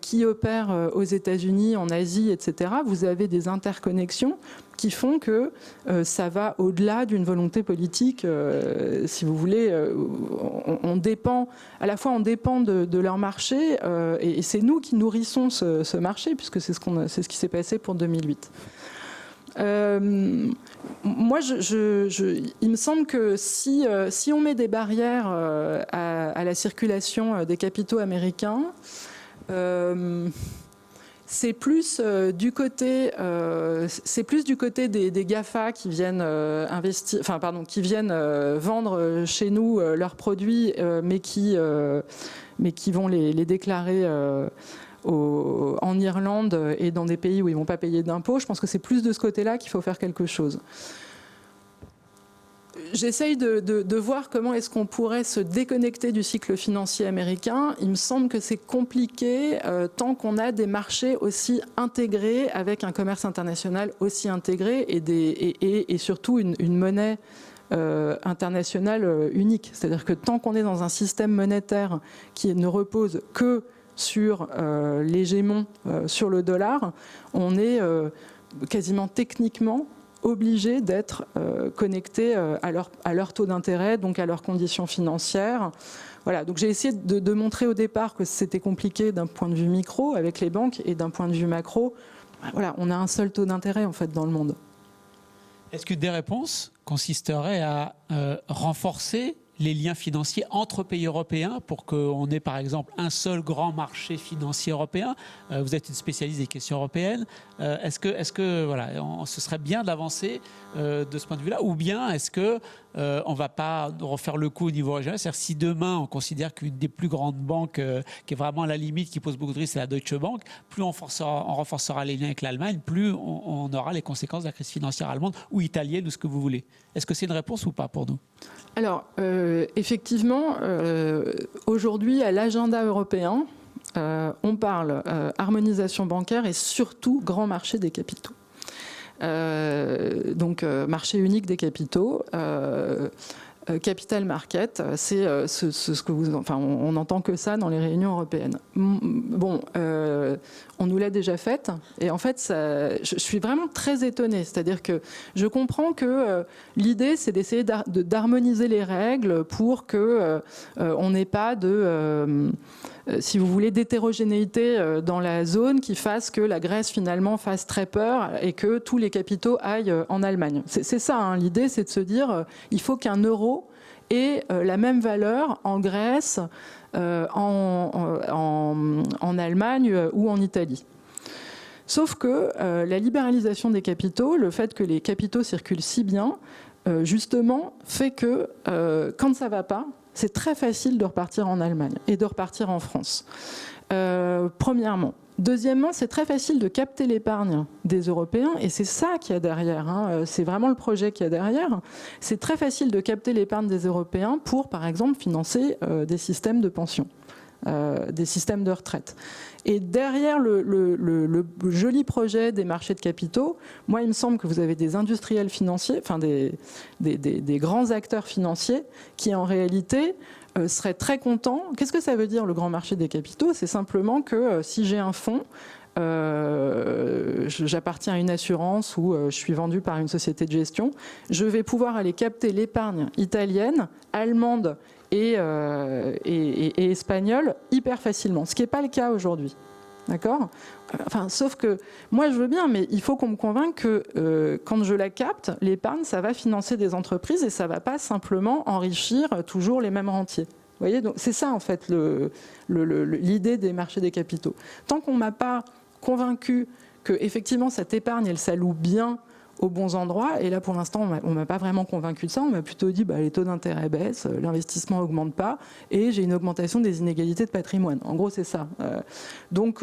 Speaker 4: qui opèrent aux États-Unis, en Asie, etc. Vous avez des interconnexions qui font que ça va au-delà d'une volonté politique, si vous voulez. On dépend de leur marché, et c'est nous qui nourrissons ce marché, puisque c'est ce qui s'est passé pour 2008. Moi, il me semble que si on met des barrières à la circulation des capitaux américains, c'est plus du côté des GAFA qui viennent vendre chez nous leurs produits, mais qui vont les déclarer en Irlande et dans des pays où ils ne vont pas payer d'impôts. Je pense que c'est plus de ce côté-là qu'il faut faire quelque chose. J'essaye de voir comment est-ce qu'on pourrait se déconnecter du cycle financier américain. Il me semble que c'est compliqué tant qu'on a des marchés aussi intégrés, avec un commerce international aussi intégré et surtout une monnaie internationale unique. C'est-à-dire que tant qu'on est dans un système monétaire qui ne repose que sur l'hégémon, sur le dollar, on est quasiment techniquement obligés d'être connectés à leur taux d'intérêt, donc à leurs conditions financières. Voilà, donc j'ai essayé de montrer au départ que c'était compliqué d'un point de vue micro avec les banques, et d'un point de vue macro, voilà, on a un seul taux d'intérêt en fait dans le monde.
Speaker 3: Est-ce que des réponses consisteraient à renforcer les liens financiers entre pays européens pour qu'on ait par exemple un seul grand marché financier européen? Vous êtes une spécialiste des questions européennes. Est-ce que voilà, ce serait bien d'avancer de ce point de vue-là, ou bien est-ce que on ne va pas refaire le coup au niveau régional? C'est-à-dire si demain on considère qu'une des plus grandes banques qui est vraiment à la limite, qui pose beaucoup de risques, c'est la Deutsche Bank, plus on renforcera les liens avec l'Allemagne, plus on aura les conséquences de la crise financière allemande ou italienne ou ce que vous voulez. Est-ce que c'est une réponse ou pas pour nous?
Speaker 4: Alors, effectivement, aujourd'hui, à l'agenda européen, on parle harmonisation bancaire et surtout grand marché des capitaux. Donc, marché unique des capitaux. Capital market, c'est ce que on n'entend que ça dans les réunions européennes. Bon, on nous l'a déjà faite, et en fait, je suis vraiment très étonnée. C'est-à-dire que je comprends que l'idée, c'est d'essayer d'harmoniser les règles pour que on n'ait pas si vous voulez, d'hétérogénéité dans la zone qui fasse que la Grèce finalement fasse très peur et que tous les capitaux aillent en Allemagne. C'est ça, hein, l'idée, c'est de se dire il faut qu'un euro ait la même valeur en Grèce, en Allemagne ou en Italie. Sauf que la libéralisation des capitaux, le fait que les capitaux circulent si bien, justement, fait que quand ça ne va pas, c'est très facile de repartir en Allemagne et de repartir en France. Premièrement. Deuxièmement, c'est très facile de capter l'épargne des Européens, et c'est ça qu'il y a derrière, hein. C'est vraiment le projet qu'il y a derrière. C'est très facile de capter l'épargne des Européens pour, par exemple, financer des systèmes de pension, des systèmes de retraite. Et derrière le joli projet des marchés de capitaux, moi, il me semble que vous avez des industriels financiers, enfin des grands acteurs financiers qui, en réalité, seraient très contents. Qu'est-ce que ça veut dire, le grand marché des capitaux? C'est simplement que si j'ai un fonds, j'appartiens à une assurance ou je suis vendu par une société de gestion, je vais pouvoir aller capter l'épargne italienne, allemande et espagnole hyper facilement, ce qui n'est pas le cas aujourd'hui. D'accord ? Enfin, sauf que moi, je veux bien, mais il faut qu'on me convainque que quand je la capte, l'épargne, ça va financer des entreprises et ça ne va pas simplement enrichir toujours les mêmes rentiers. Vous voyez, donc c'est ça, en fait, l'idée des marchés des capitaux. Tant qu'on ne m'a pas convaincu que, effectivement, cette épargne, elle s'alloue bien aux bons endroits, et là pour l'instant on m'a pas vraiment convaincu de ça, on m'a plutôt dit les taux d'intérêt baissent, l'investissement augmente pas et j'ai une augmentation des inégalités de patrimoine. En gros c'est ça. Donc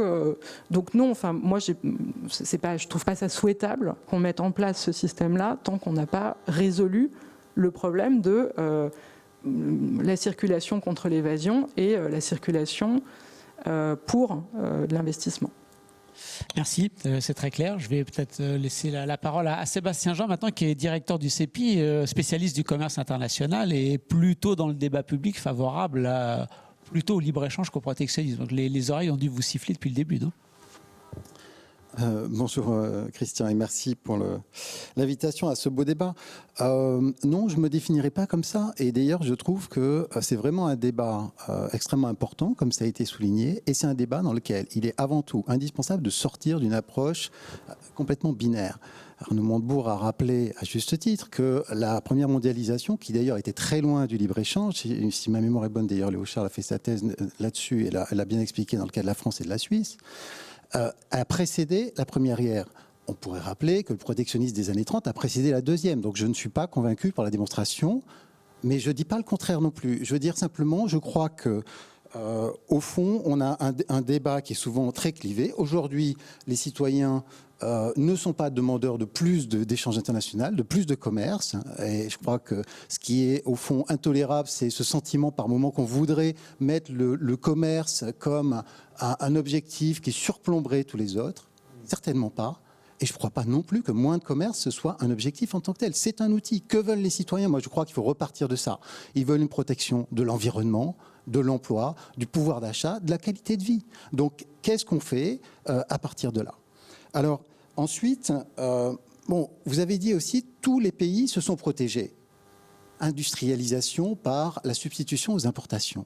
Speaker 4: non, enfin moi je trouve pas ça souhaitable qu'on mette en place ce système-là tant qu'on n'a pas résolu le problème de la circulation contre l'évasion et la circulation pour de l'investissement.
Speaker 3: Merci, c'est très clair. Je vais peut-être laisser la parole à Sébastien Jean maintenant, qui est directeur du CEPI, spécialiste du commerce international et plutôt dans le débat public favorable plutôt au libre-échange qu'au protectionnisme. Donc les oreilles ont dû vous siffler depuis le début, non ?
Speaker 5: Bonjour Christian et merci pour l'invitation à ce beau débat. Non, je ne me définirai pas comme ça et d'ailleurs je trouve que c'est vraiment un débat extrêmement important comme ça a été souligné et c'est un débat dans lequel il est avant tout indispensable de sortir d'une approche complètement binaire. Arnaud Montebourg a rappelé à juste titre que la première mondialisation, qui d'ailleurs était très loin du libre-échange, si ma mémoire est bonne d'ailleurs Léo Charles a fait sa thèse là-dessus et elle a bien expliqué dans le cas de la France et de la Suisse, a précédé la première guerre. On pourrait rappeler que le protectionnisme des années 30 a précédé la deuxième. Donc je ne suis pas convaincu par la démonstration, mais je ne dis pas le contraire non plus. Je veux dire simplement, je crois que au fond, on a un débat qui est souvent très clivé. Aujourd'hui, les citoyens ne sont pas demandeurs de plus d'échanges internationaux, de plus de commerce. Et je crois que ce qui est au fond intolérable, c'est ce sentiment par moment qu'on voudrait mettre le commerce comme un objectif qui surplomberait tous les autres. Certainement pas. Et je ne crois pas non plus que moins de commerce, ce soit un objectif en tant que tel. C'est un outil. Que veulent les citoyens ? Moi, je crois qu'il faut repartir de ça. Ils veulent une protection de l'environnement, de l'emploi, du pouvoir d'achat, de la qualité de vie. Donc, qu'est-ce qu'on fait à partir de là ? Alors, ensuite, vous avez dit aussi, tous les pays se sont protégés. Industrialisation par la substitution aux importations.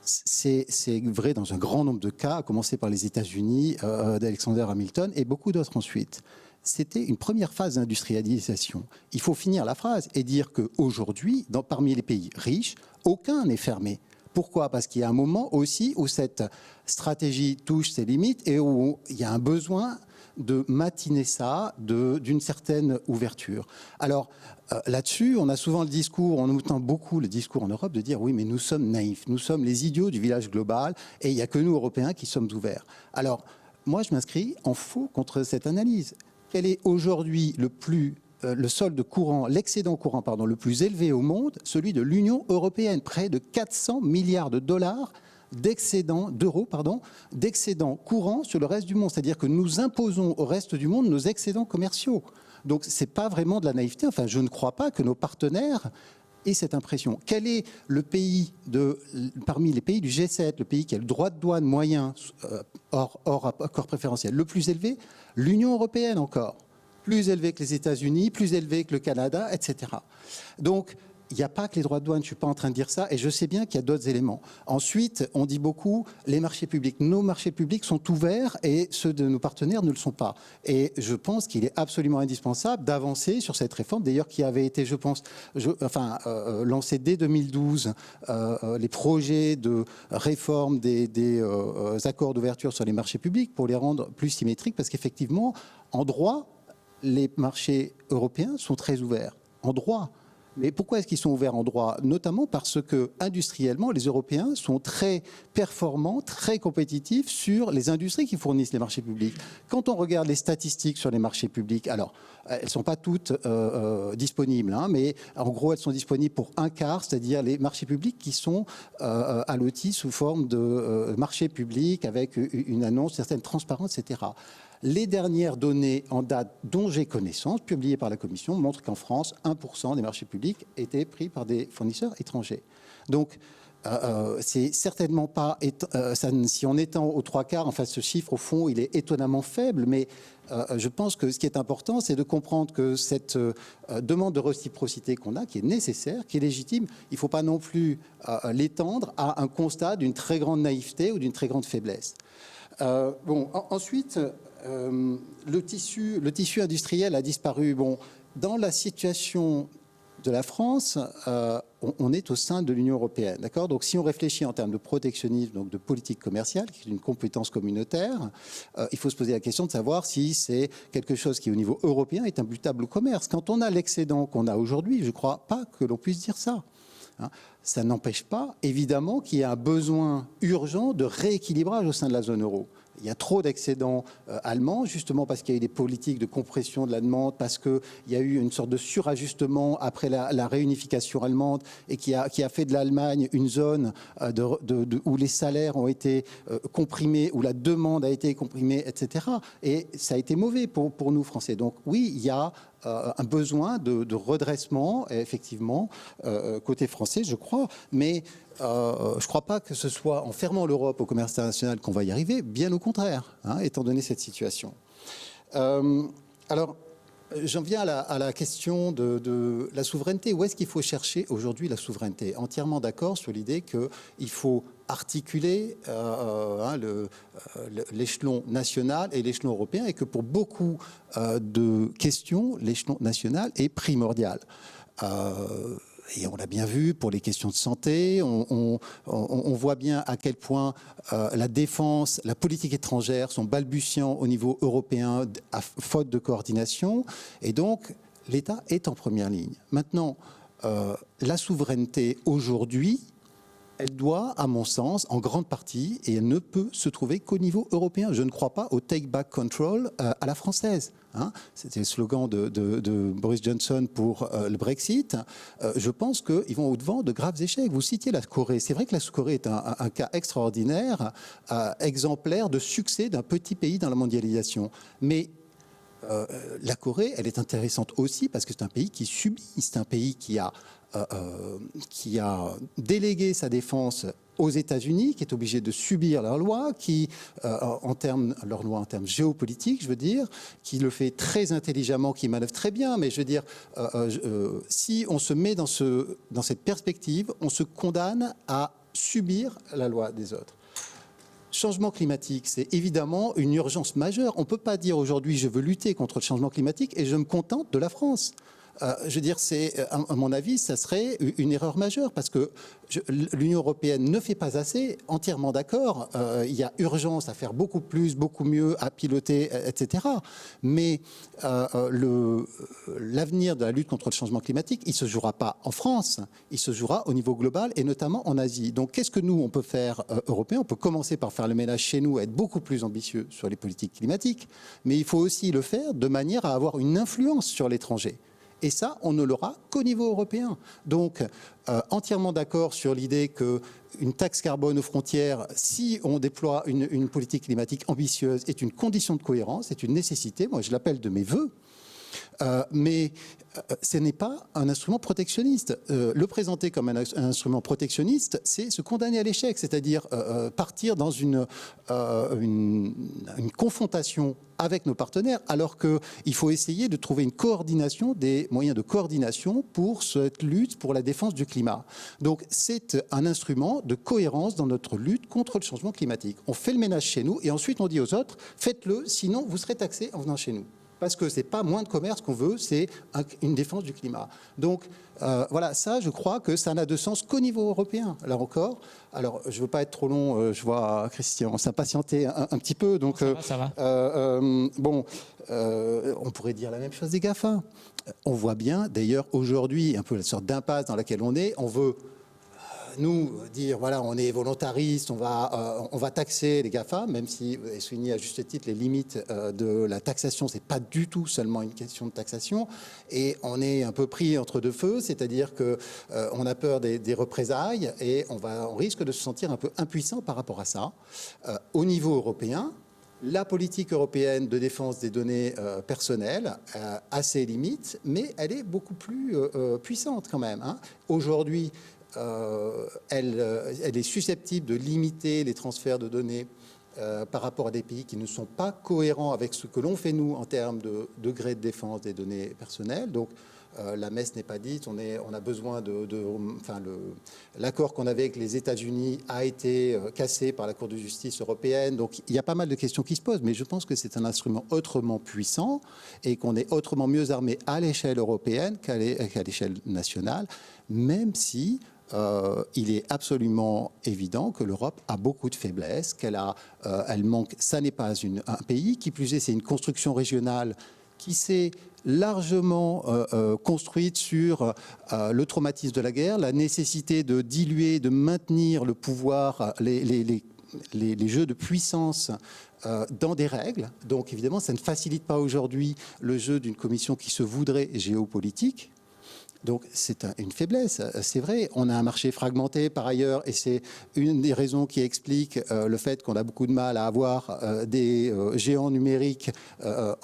Speaker 5: C'est vrai dans un grand nombre de cas, à commencer par les États-Unis, d'Alexander Hamilton et beaucoup d'autres ensuite. C'était une première phase d'industrialisation. Il faut finir la phrase et dire qu'aujourd'hui, parmi les pays riches, aucun n'est fermé. Pourquoi ? Parce qu'il y a un moment aussi où cette stratégie touche ses limites et où il y a un besoin de matiner ça d'une certaine ouverture. Alors là-dessus, on a souvent le discours, on entend beaucoup le discours en Europe de dire oui, mais nous sommes naïfs, nous sommes les idiots du village global et il n'y a que nous, Européens, qui sommes ouverts. Alors, moi, je m'inscris en faux contre cette analyse. Quel est aujourd'hui le solde courant, l'excédent courant, le plus élevé au monde, celui de l'Union européenne, près de 400 milliards de dollars d'euros d'excédent courant sur le reste du monde. C'est-à-dire que nous imposons au reste du monde nos excédents commerciaux. Donc, ce n'est pas vraiment de la naïveté. Enfin, je ne crois pas que nos partenaires aient cette impression. Quel est le pays parmi les pays du G7, le pays qui a le droit de douane moyen hors accord préférentiel le plus élevé? L'Union européenne encore. Plus élevé que les États-Unis, plus élevé que le Canada, etc. Donc, il n'y a pas que les droits de douane, je ne suis pas en train de dire ça, et je sais bien qu'il y a d'autres éléments. Ensuite, on dit beaucoup les marchés publics. Nos marchés publics sont ouverts et ceux de nos partenaires ne le sont pas. Et je pense qu'il est absolument indispensable d'avancer sur cette réforme, d'ailleurs qui avait été, je pense, lancée dès 2012, les projets de réforme des accords d'ouverture sur les marchés publics pour les rendre plus symétriques, parce qu'effectivement, en droit, les marchés européens sont très ouverts. En droit. Mais pourquoi est-ce qu'ils sont ouverts en droit? Notamment parce que, industriellement, les Européens sont très performants, très compétitifs sur les industries qui fournissent les marchés publics. Quand on regarde les statistiques sur les marchés publics, alors, elles ne sont pas toutes disponibles, hein, mais en gros, elles sont disponibles pour un quart, c'est-à-dire les marchés publics qui sont allotis sous forme de marchés publics avec une annonce, certaine transparence, etc. Les dernières données en date dont j'ai connaissance, publiées par la Commission, montrent qu'en France, 1% des marchés publics étaient pris par des fournisseurs étrangers. Donc, c'est certainement pas... si on étend aux 3/4, enfin, ce chiffre, au fond, il est étonnamment faible, mais je pense que ce qui est important, c'est de comprendre que cette demande de réciprocité qu'on a, qui est nécessaire, qui est légitime, il ne faut pas non plus l'étendre à un constat d'une très grande naïveté ou d'une très grande faiblesse. Ensuite... le tissu industriel a disparu. Bon, dans la situation de la France, on est au sein de l'Union européenne, d'accord ? Donc, si on réfléchit en termes de protectionnisme, donc de politique commerciale, qui est une compétence communautaire, il faut se poser la question de savoir si c'est quelque chose qui, au niveau européen, est imputable au commerce. Quand on a l'excédent qu'on a aujourd'hui, je ne crois pas que l'on puisse dire ça. Ça n'empêche pas, évidemment, qu'il y a un besoin urgent de rééquilibrage au sein de la zone euro. Il y a trop d'excédents allemands, justement parce qu'il y a eu des politiques de compression de la demande, parce qu'il y a eu une sorte de surajustement après la réunification allemande et qui a fait de l'Allemagne une zone où les salaires ont été comprimés, où la demande a été comprimée, etc. Et ça a été mauvais pour nous, Français. Donc oui, il y a un besoin de redressement, effectivement, côté français, je crois, mais je ne crois pas que ce soit en fermant l'Europe au commerce international qu'on va y arriver, bien au contraire, hein, étant donné cette situation. Alors, j'en viens à la question de la souveraineté. Où est-ce qu'il faut chercher aujourd'hui la souveraineté? Entièrement d'accord sur l'idée qu'il faut articuler l'échelon national et l'échelon européen, et que pour beaucoup de questions, l'échelon national est primordial. Et on l'a bien vu pour les questions de santé, on voit bien à quel point la défense, la politique étrangère sont balbutiants au niveau européen, à faute de coordination. Et donc, l'État est en première ligne. Maintenant, la souveraineté aujourd'hui, elle doit, à mon sens, en grande partie, et elle ne peut se trouver qu'au niveau européen. Je ne crois pas au take back control à la française. Hein. C'était le slogan de Boris Johnson pour le Brexit. Je pense qu'ils vont au-devant de graves échecs. Vous citiez la Corée. C'est vrai que la Corée est un cas extraordinaire, exemplaire de succès d'un petit pays dans la mondialisation. Mais la Corée, elle est intéressante aussi parce que c'est un pays qui subit. C'est un pays qui a délégué sa défense aux États-Unis, qui est obligé de subir leurs lois, leurs lois en termes géopolitiques, je veux dire, qui le fait très intelligemment, qui manœuvre très bien. Mais je veux dire, si on se met dans cette perspective, on se condamne à subir la loi des autres. Changement climatique, c'est évidemment une urgence majeure. On ne peut pas dire aujourd'hui je veux lutter contre le changement climatique et je me contente de la France. Je veux dire, à mon avis, ça serait une erreur majeure parce que l'Union européenne ne fait pas assez, entièrement d'accord. Il y a urgence à faire beaucoup plus, beaucoup mieux, à piloter, etc. Mais l'avenir de la lutte contre le changement climatique, il ne se jouera pas en France, il se jouera au niveau global et notamment en Asie. Donc, qu'est-ce que nous, on peut faire Européens? On peut commencer par faire le ménage chez nous, être beaucoup plus ambitieux sur les politiques climatiques, mais il faut aussi le faire de manière à avoir une influence sur l'étranger. Et ça, on ne l'aura qu'au niveau européen. Donc, entièrement d'accord sur l'idée qu'une taxe carbone aux frontières, si on déploie une politique climatique ambitieuse, est une condition de cohérence, est une nécessité. Moi, je l'appelle de mes vœux. Mais ce n'est pas un instrument protectionniste. Le présenter comme un instrument protectionniste, c'est se condamner à l'échec, c'est-à-dire partir dans une confrontation avec nos partenaires, alors qu'il faut essayer de trouver une coordination, des moyens de coordination pour cette lutte pour la défense du climat. Donc c'est un instrument de cohérence dans notre lutte contre le changement climatique. On fait le ménage chez nous et ensuite on dit aux autres, faites-le, sinon vous serez taxés en venant chez nous. Parce que ce n'est pas moins de commerce qu'on veut, c'est une défense du climat. Donc voilà, ça, je crois que ça n'a de sens qu'au niveau européen, là encore. Alors, je ne veux pas être trop long, je vois Christian s'impatienter un petit peu. Donc,
Speaker 3: ça va.
Speaker 5: On pourrait dire la même chose des GAFA. On voit bien, d'ailleurs, aujourd'hui, un peu la sorte d'impasse dans laquelle on est. On veut nous dire, voilà, on est volontariste, on va taxer les GAFA, même si vous avez souligné à juste titre les limites de la taxation, c'est pas du tout seulement une question de taxation, et on est un peu pris entre deux feux, c'est-à-dire que on a peur des représailles, et on risque de se sentir un peu impuissant par rapport à ça. Au niveau européen, la politique européenne de défense des données personnelles a ses limites, mais elle est beaucoup plus puissante quand même, hein. Aujourd'hui, elle est susceptible de limiter les transferts de données par rapport à des pays qui ne sont pas cohérents avec ce que l'on fait nous en termes de degré de défense des données personnelles. Donc la messe n'est pas dite, on a besoin l'accord qu'on avait avec les États-Unis a été cassé par la Cour de justice européenne. Donc il y a pas mal de questions qui se posent, mais je pense que c'est un instrument autrement puissant et qu'on est autrement mieux armé à l'échelle européenne qu'à l'échelle nationale, même si il est absolument évident que l'Europe a beaucoup de faiblesses, elle manque. Ça n'est pas un pays, qui plus est, c'est une construction régionale qui s'est largement construite sur le traumatisme de la guerre, la nécessité de diluer, de maintenir le pouvoir, les jeux de puissance dans des règles. Donc évidemment, ça ne facilite pas aujourd'hui le jeu d'une commission qui se voudrait géopolitique. Donc c'est une faiblesse, c'est vrai. On a un marché fragmenté par ailleurs, et c'est une des raisons qui explique le fait qu'on a beaucoup de mal à avoir des géants numériques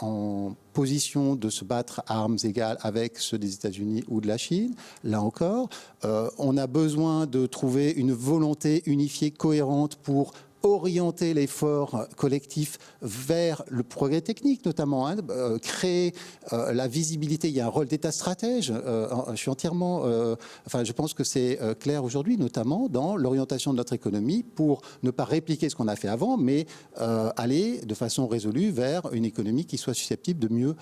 Speaker 5: en position de se battre à armes égales avec ceux des États-Unis ou de la Chine. Là encore, on a besoin de trouver une volonté unifiée, cohérente pour orienter l'effort collectif vers le progrès technique notamment, hein, créer la visibilité. Il y a un rôle d'État stratège. Je suis entièrement, je pense que c'est clair aujourd'hui, notamment dans l'orientation de notre économie pour ne pas répliquer ce qu'on a fait avant, mais aller de façon résolue vers une économie qui soit susceptible de mieux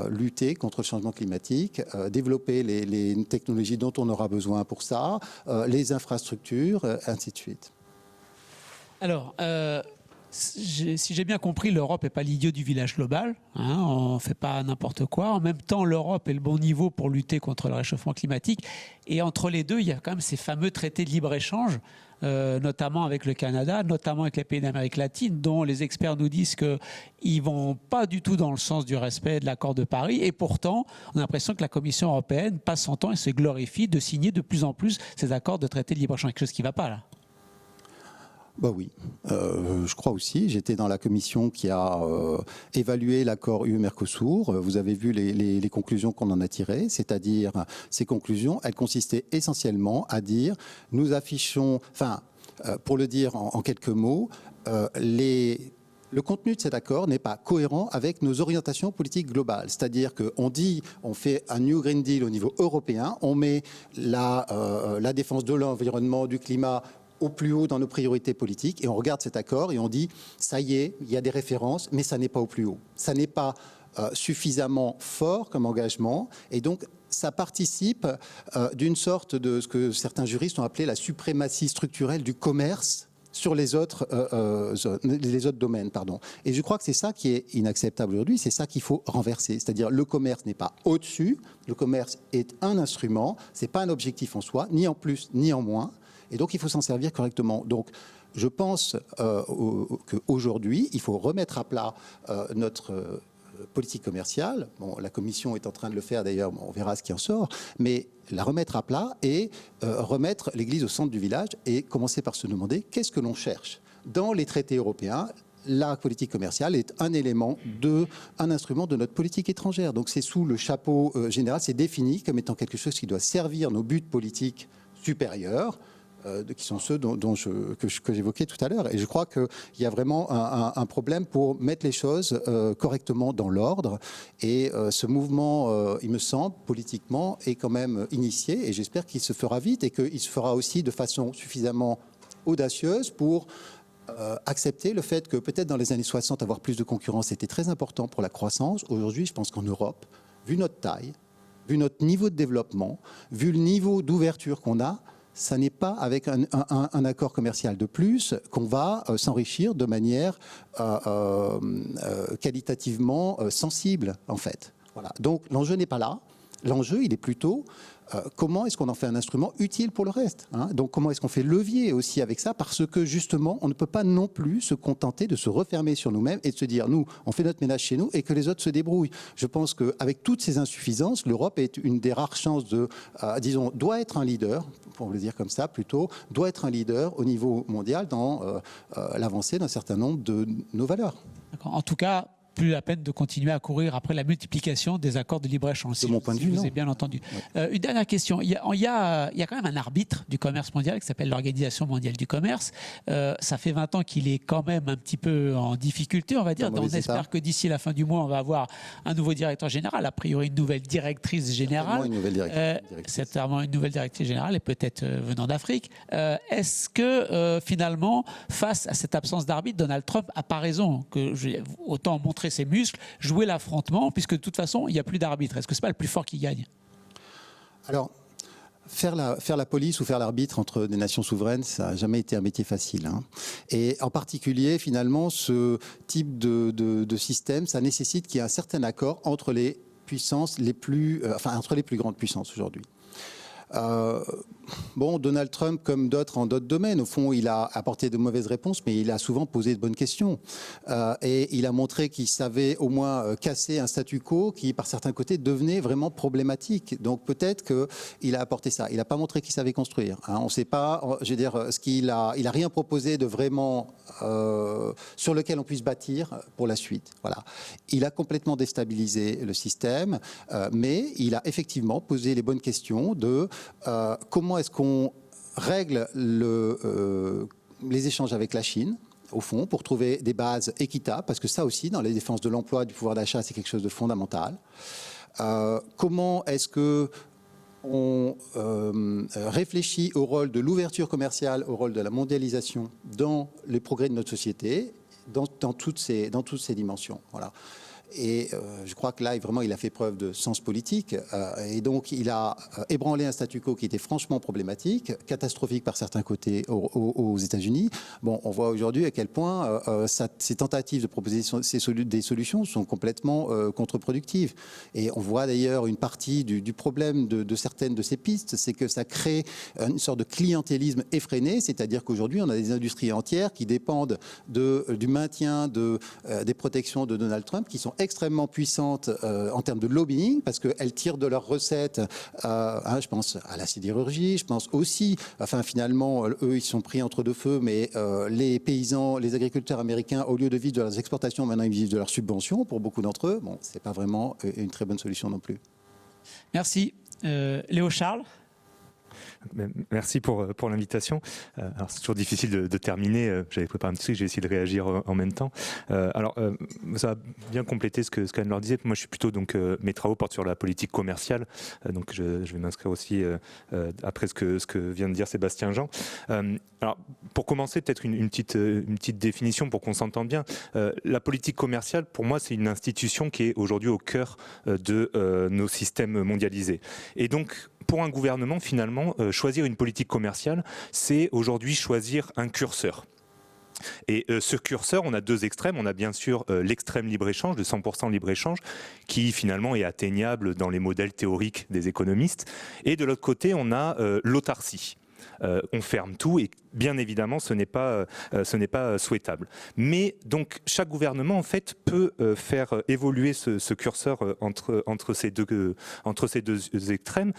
Speaker 5: lutter contre le changement climatique, développer les technologies dont on aura besoin pour ça, les infrastructures, ainsi de suite.
Speaker 3: Alors, si j'ai bien compris, l'Europe n'est pas l'idiot du village global. Hein, on ne fait pas n'importe quoi. En même temps, l'Europe est le bon niveau pour lutter contre le réchauffement climatique. Et entre les deux, il y a quand même ces fameux traités de libre-échange, notamment avec le Canada, notamment avec les pays d'Amérique latine, dont les experts nous disent qu'ils ne vont pas du tout dans le sens du respect de l'accord de Paris. Et pourtant, on a l'impression que la Commission européenne passe son temps et se glorifie de signer de plus en plus ces accords de traités de libre-échange. Quelque chose qui ne va pas, là.
Speaker 5: Bah oui, je crois aussi. J'étais dans la commission qui a évalué l'accord UE-Mercosur. Vous avez vu les conclusions qu'on en a tirées, c'est-à-dire ces conclusions, elles consistaient essentiellement à dire, nous affichons, pour le dire en quelques mots, le contenu de cet accord n'est pas cohérent avec nos orientations politiques globales. C'est-à-dire qu'on dit, on fait un New Green Deal au niveau européen, on met la défense de l'environnement, du climat au plus haut dans nos priorités politiques, et on regarde cet accord et on dit, ça y est, il y a des références, mais ça n'est pas au plus haut. Ça n'est pas suffisamment fort comme engagement, et donc ça participe d'une sorte de ce que certains juristes ont appelé la suprématie structurelle du commerce sur les autres domaines. Et je crois que c'est ça qui est inacceptable aujourd'hui, c'est ça qu'il faut renverser. C'est-à-dire le commerce n'est pas au-dessus, le commerce est un instrument, c'est pas un objectif en soi, ni en plus ni en moins. Et donc, il faut s'en servir correctement. Donc, je pense qu'aujourd'hui, il faut remettre à plat notre politique commerciale. Bon, la Commission est en train de le faire, d'ailleurs, on verra ce qui en sort. Mais la remettre à plat et remettre l'église au centre du village et commencer par se demander qu'est-ce que l'on cherche. Dans les traités européens, la politique commerciale est un élément, un instrument de notre politique étrangère. Donc c'est sous le chapeau général, c'est défini comme étant quelque chose qui doit servir nos buts politiques supérieurs, qui sont ceux que j'évoquais tout à l'heure. Et je crois qu'il y a vraiment un problème pour mettre les choses correctement dans l'ordre. Et ce mouvement, il me semble, politiquement, est quand même initié. Et j'espère qu'il se fera vite et qu'il se fera aussi de façon suffisamment audacieuse pour accepter le fait que peut-être dans les années 60, avoir plus de concurrence était très important pour la croissance. Aujourd'hui, je pense qu'en Europe, vu notre taille, vu notre niveau de développement, vu le niveau d'ouverture qu'on a, ça n'est pas avec un accord commercial de plus qu'on va s'enrichir de manière qualitativement sensible, en fait. Voilà. Donc l'enjeu n'est pas là. L'enjeu, il est plutôt comment est-ce qu'on en fait un instrument utile pour le reste, hein. Donc comment est-ce qu'on fait levier aussi avec ça, parce que justement, on ne peut pas non plus se contenter de se refermer sur nous-mêmes et de se dire, nous, on fait notre ménage chez nous et que les autres se débrouillent. Je pense qu'avec toutes ces insuffisances, l'Europe est une des rares chances disons, doit être un leader, pour le dire comme ça plutôt, doit être un leader au niveau mondial dans l'avancée d'un certain nombre de nos valeurs.
Speaker 3: En tout cas, plus la peine de continuer à courir après la multiplication des accords de libre-échange.
Speaker 5: De mon point de vue,
Speaker 3: vous avez bien entendu. Une dernière question. Il y a quand même un arbitre du commerce mondial qui s'appelle l'Organisation mondiale du commerce. Ça fait 20 ans qu'il est quand même un petit peu en difficulté, on va dire. On espère que d'ici la fin du mois, on va avoir un nouveau directeur général, a priori une nouvelle directrice générale. Certainement une nouvelle directrice générale et peut-être venant d'Afrique. Est-ce que finalement, face à cette absence d'arbitre, Donald Trump n'a pas raison, que autant montrer ses muscles, jouer l'affrontement, puisque de toute façon, il n'y a plus d'arbitre. Est-ce que ce n'est pas le plus fort qui gagne?
Speaker 5: Alors, faire la police ou faire l'arbitre entre des nations souveraines, ça n'a jamais été un métier facile, hein. Et en particulier, finalement, ce type de système, ça nécessite qu'il y ait un certain accord entre les puissances entre les plus grandes puissances aujourd'hui. Donald Trump, comme d'autres en d'autres domaines, au fond, il a apporté de mauvaises réponses, mais il a souvent posé de bonnes questions. Et il a montré qu'il savait au moins casser un statu quo qui, par certains côtés, devenait vraiment problématique. Donc peut-être qu'il a apporté ça. Il n'a pas montré qu'il savait construire, hein. On ne sait pas, je veux dire, il a rien proposé de vraiment sur lequel on puisse bâtir pour la suite. Voilà. Il a complètement déstabilisé le système, mais il a effectivement posé les bonnes questions de comment est-ce qu'on règle les échanges avec la Chine, au fond, pour trouver des bases équitables, parce que ça aussi, dans les défenses de l'emploi, du pouvoir d'achat, c'est quelque chose de fondamental. Comment est-ce que on réfléchit au rôle de l'ouverture commerciale, au rôle de la mondialisation dans les progrès de notre société, dans toutes ces dimensions. Voilà. Et je crois que là, vraiment, il a fait preuve de sens politique. Et donc, il a ébranlé un statu quo qui était franchement problématique, catastrophique par certains côtés aux États-Unis. Bon, on voit aujourd'hui à quel point ces tentatives de proposer des solutions sont complètement contre-productives. Et on voit d'ailleurs une partie du problème de certaines de ces pistes, c'est que ça crée une sorte de clientélisme effréné, c'est-à-dire qu'aujourd'hui, on a des industries entières qui dépendent du maintien des protections de Donald Trump, qui sont extrêmement puissantes en termes de lobbying, parce qu'elles tirent de leurs recettes, je pense à la sidérurgie, je pense aussi, finalement, eux, ils sont pris entre deux feux, mais les paysans, les agriculteurs américains, au lieu de vivre de leurs exportations, maintenant ils vivent de leurs subventions, pour beaucoup d'entre eux. Bon, c'est pas vraiment une très bonne solution non plus.
Speaker 3: Merci. Léo Charles.
Speaker 6: Merci pour l'invitation. Alors c'est toujours difficile de terminer. J'avais préparé un petit truc, j'ai essayé de réagir en même temps. Ça va bien compléter ce qu'Anne-Laure disait. Moi, je suis plutôt mes travaux portent sur la politique commerciale. Donc je vais m'inscrire aussi après ce que vient de dire Sébastien Jean. Alors pour commencer, peut-être une petite définition pour qu'on s'entende bien. La politique commerciale, pour moi, c'est une institution qui est aujourd'hui au cœur de nos systèmes mondialisés. Et donc pour un gouvernement, finalement, choisir une politique commerciale, c'est aujourd'hui choisir un curseur. Et ce curseur, on a deux extrêmes. On a bien sûr l'extrême libre-échange, de 100% libre-échange, qui finalement est atteignable dans les modèles théoriques des économistes. Et de l'autre côté, on a l'autarcie. On ferme tout et bien évidemment ce n'est pas souhaitable. Mais donc chaque gouvernement en fait peut faire évoluer ce curseur entre ces deux extrêmes.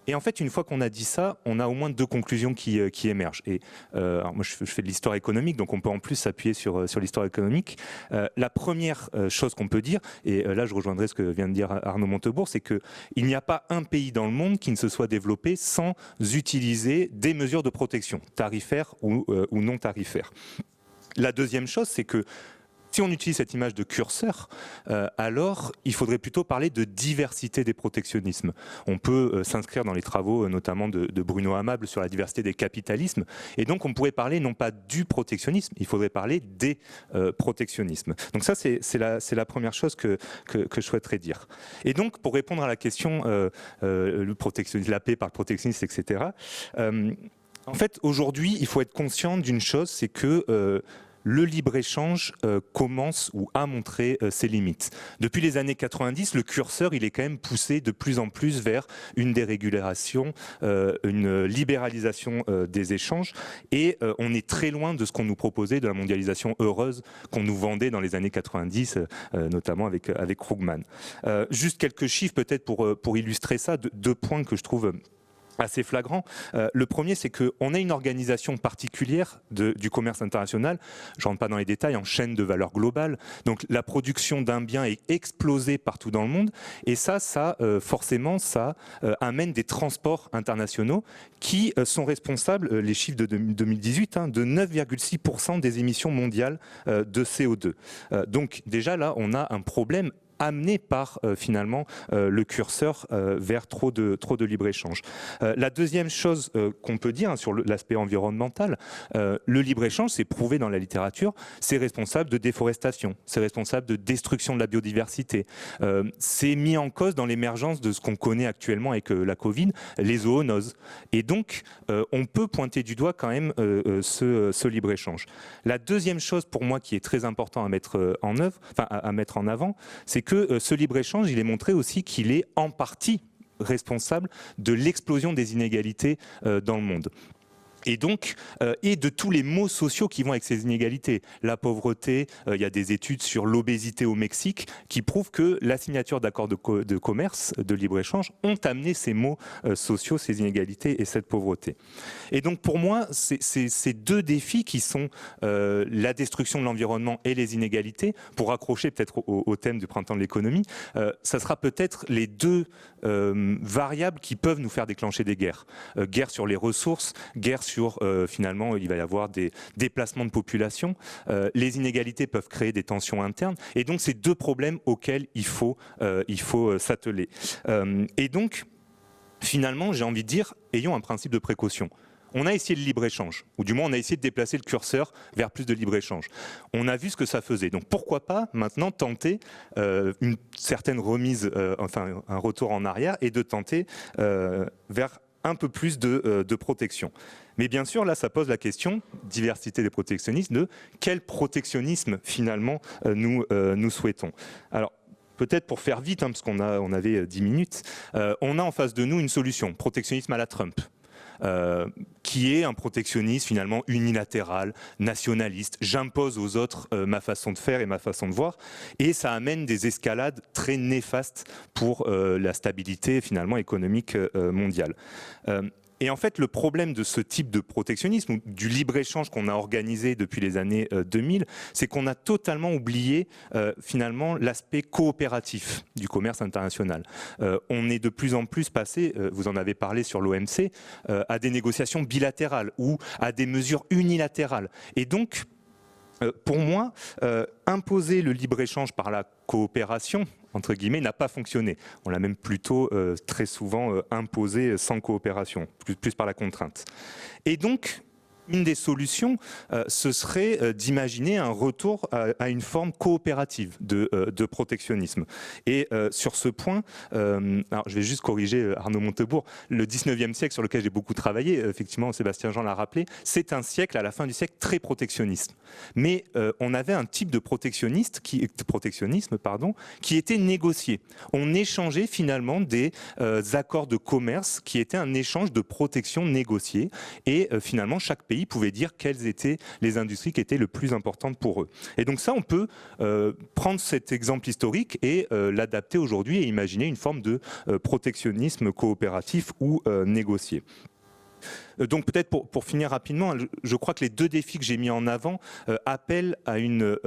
Speaker 6: Et en fait, une fois qu'on a dit ça, on a au moins 2 conclusions qui émergent. Et alors moi, je fais de l'histoire économique, donc on peut en plus s'appuyer sur l'histoire économique. La première chose qu'on peut dire, et là je rejoindrai ce que vient de dire Arnaud Montebourg, c'est qu'il n'y a pas un pays dans le monde qui ne se soit développé sans utiliser des mesures de protection, tarifaires ou non tarifaires. La deuxième chose, c'est que si on utilise cette image de curseur, alors il faudrait plutôt parler de diversité des protectionnismes. On peut s'inscrire dans les travaux notamment de Bruno Amable sur la diversité des capitalismes, et donc on pourrait parler non pas du protectionnisme, il faudrait parler des protectionnismes. Donc ça c'est la première chose que je souhaiterais dire. Et donc pour répondre à la question le protectionnisme, la paix par le protectionnisme, etc. En fait aujourd'hui il faut être conscient d'une chose, c'est que le libre-échange commence ou a montré ses limites. Depuis les années 90, le curseur il est quand même poussé de plus en plus vers une dérégulation, une libéralisation des échanges, et on est très loin de ce qu'on nous proposait, de la mondialisation heureuse qu'on nous vendait dans les années 90, notamment avec Krugman. Juste quelques chiffres peut-être pour illustrer ça, 2 points que je trouve assez flagrant. Le premier, c'est qu'on a une organisation particulière du commerce international, je ne rentre pas dans les détails, en chaîne de valeur globale. Donc la production d'un bien est explosée partout dans le monde, et ça forcément, ça amène des transports internationaux qui sont responsables, les chiffres de 2018, de 9,6% des émissions mondiales de CO2. Donc déjà là, on a un problème amené par finalement le curseur vers trop de libre-échange. La deuxième chose qu'on peut dire sur l'aspect environnemental, le libre-échange, c'est prouvé dans la littérature, c'est responsable de déforestation, c'est responsable de destruction de la biodiversité, c'est mis en cause dans l'émergence de ce qu'on connaît actuellement avec la Covid, les zoonoses. Et donc, on peut pointer du doigt quand même ce libre-échange. La deuxième chose pour moi qui est très important à mettre en avant, c'est que ce libre-échange, il est montré aussi qu'il est en partie responsable de l'explosion des inégalités dans le monde. Et donc, et de tous les maux sociaux qui vont avec ces inégalités. La pauvreté, il y a des études sur l'obésité au Mexique qui prouvent que la signature d'accords de commerce, de libre-échange, ont amené ces maux sociaux, ces inégalités et cette pauvreté. Et donc pour moi, ces 2 défis qui sont la destruction de l'environnement et les inégalités, pour raccrocher peut-être au thème du printemps de l'économie, ça sera peut-être les 2 variables qui peuvent nous faire déclencher des guerres. Guerre sur les ressources, guerre sur finalement il va y avoir des déplacements de population, les inégalités peuvent créer des tensions internes, et donc c'est 2 problèmes auxquels il faut s'atteler. Et donc finalement j'ai envie de dire, ayons un principe de précaution. On a essayé le libre-échange, ou du moins on a essayé de déplacer le curseur vers plus de libre-échange. On a vu ce que ça faisait. Donc pourquoi pas maintenant tenter une certaine remise, un retour en arrière, et de tenter vers un peu plus de protection. Mais bien sûr, là, ça pose la question, diversité des protectionnismes, de quel protectionnisme finalement nous souhaitons. Alors, peut-être pour faire vite, parce qu'on avait 10 minutes, on a en face de nous une solution, protectionnisme à la Trump. Qui est un protectionnisme finalement unilatéral, nationaliste. J'impose aux autres ma façon de faire et ma façon de voir, et ça amène des escalades très néfastes pour la stabilité finalement économique mondiale. Et en fait, le problème de ce type de protectionnisme, ou du libre-échange qu'on a organisé depuis les années 2000, c'est qu'on a totalement oublié finalement l'aspect coopératif du commerce international. On est de plus en plus passé, vous en avez parlé sur l'OMC, à des négociations bilatérales ou à des mesures unilatérales. Et donc, pour moi, imposer le libre-échange par la coopération, entre guillemets, n'a pas fonctionné. On l'a même plutôt très souvent imposé sans coopération, plus par la contrainte. Et donc, une des solutions, ce serait d'imaginer un retour à une forme coopérative de protectionnisme. Et sur ce point, alors je vais juste corriger Arnaud Montebourg, le 19e siècle sur lequel j'ai beaucoup travaillé, effectivement Sébastien Jean l'a rappelé, c'est un siècle, à la fin du siècle, très protectionniste. Mais on avait un type de protectionnisme qui était négocié. On échangeait finalement des accords de commerce qui étaient un échange de protection négociée, et finalement chaque pays pouvaient dire quelles étaient les industries qui étaient le plus importantes pour eux. Et donc ça, on peut prendre cet exemple historique et l'adapter aujourd'hui et imaginer une forme de protectionnisme coopératif ou négocié. Donc peut-être pour finir rapidement, je crois que les deux défis que j'ai mis en avant appellent à une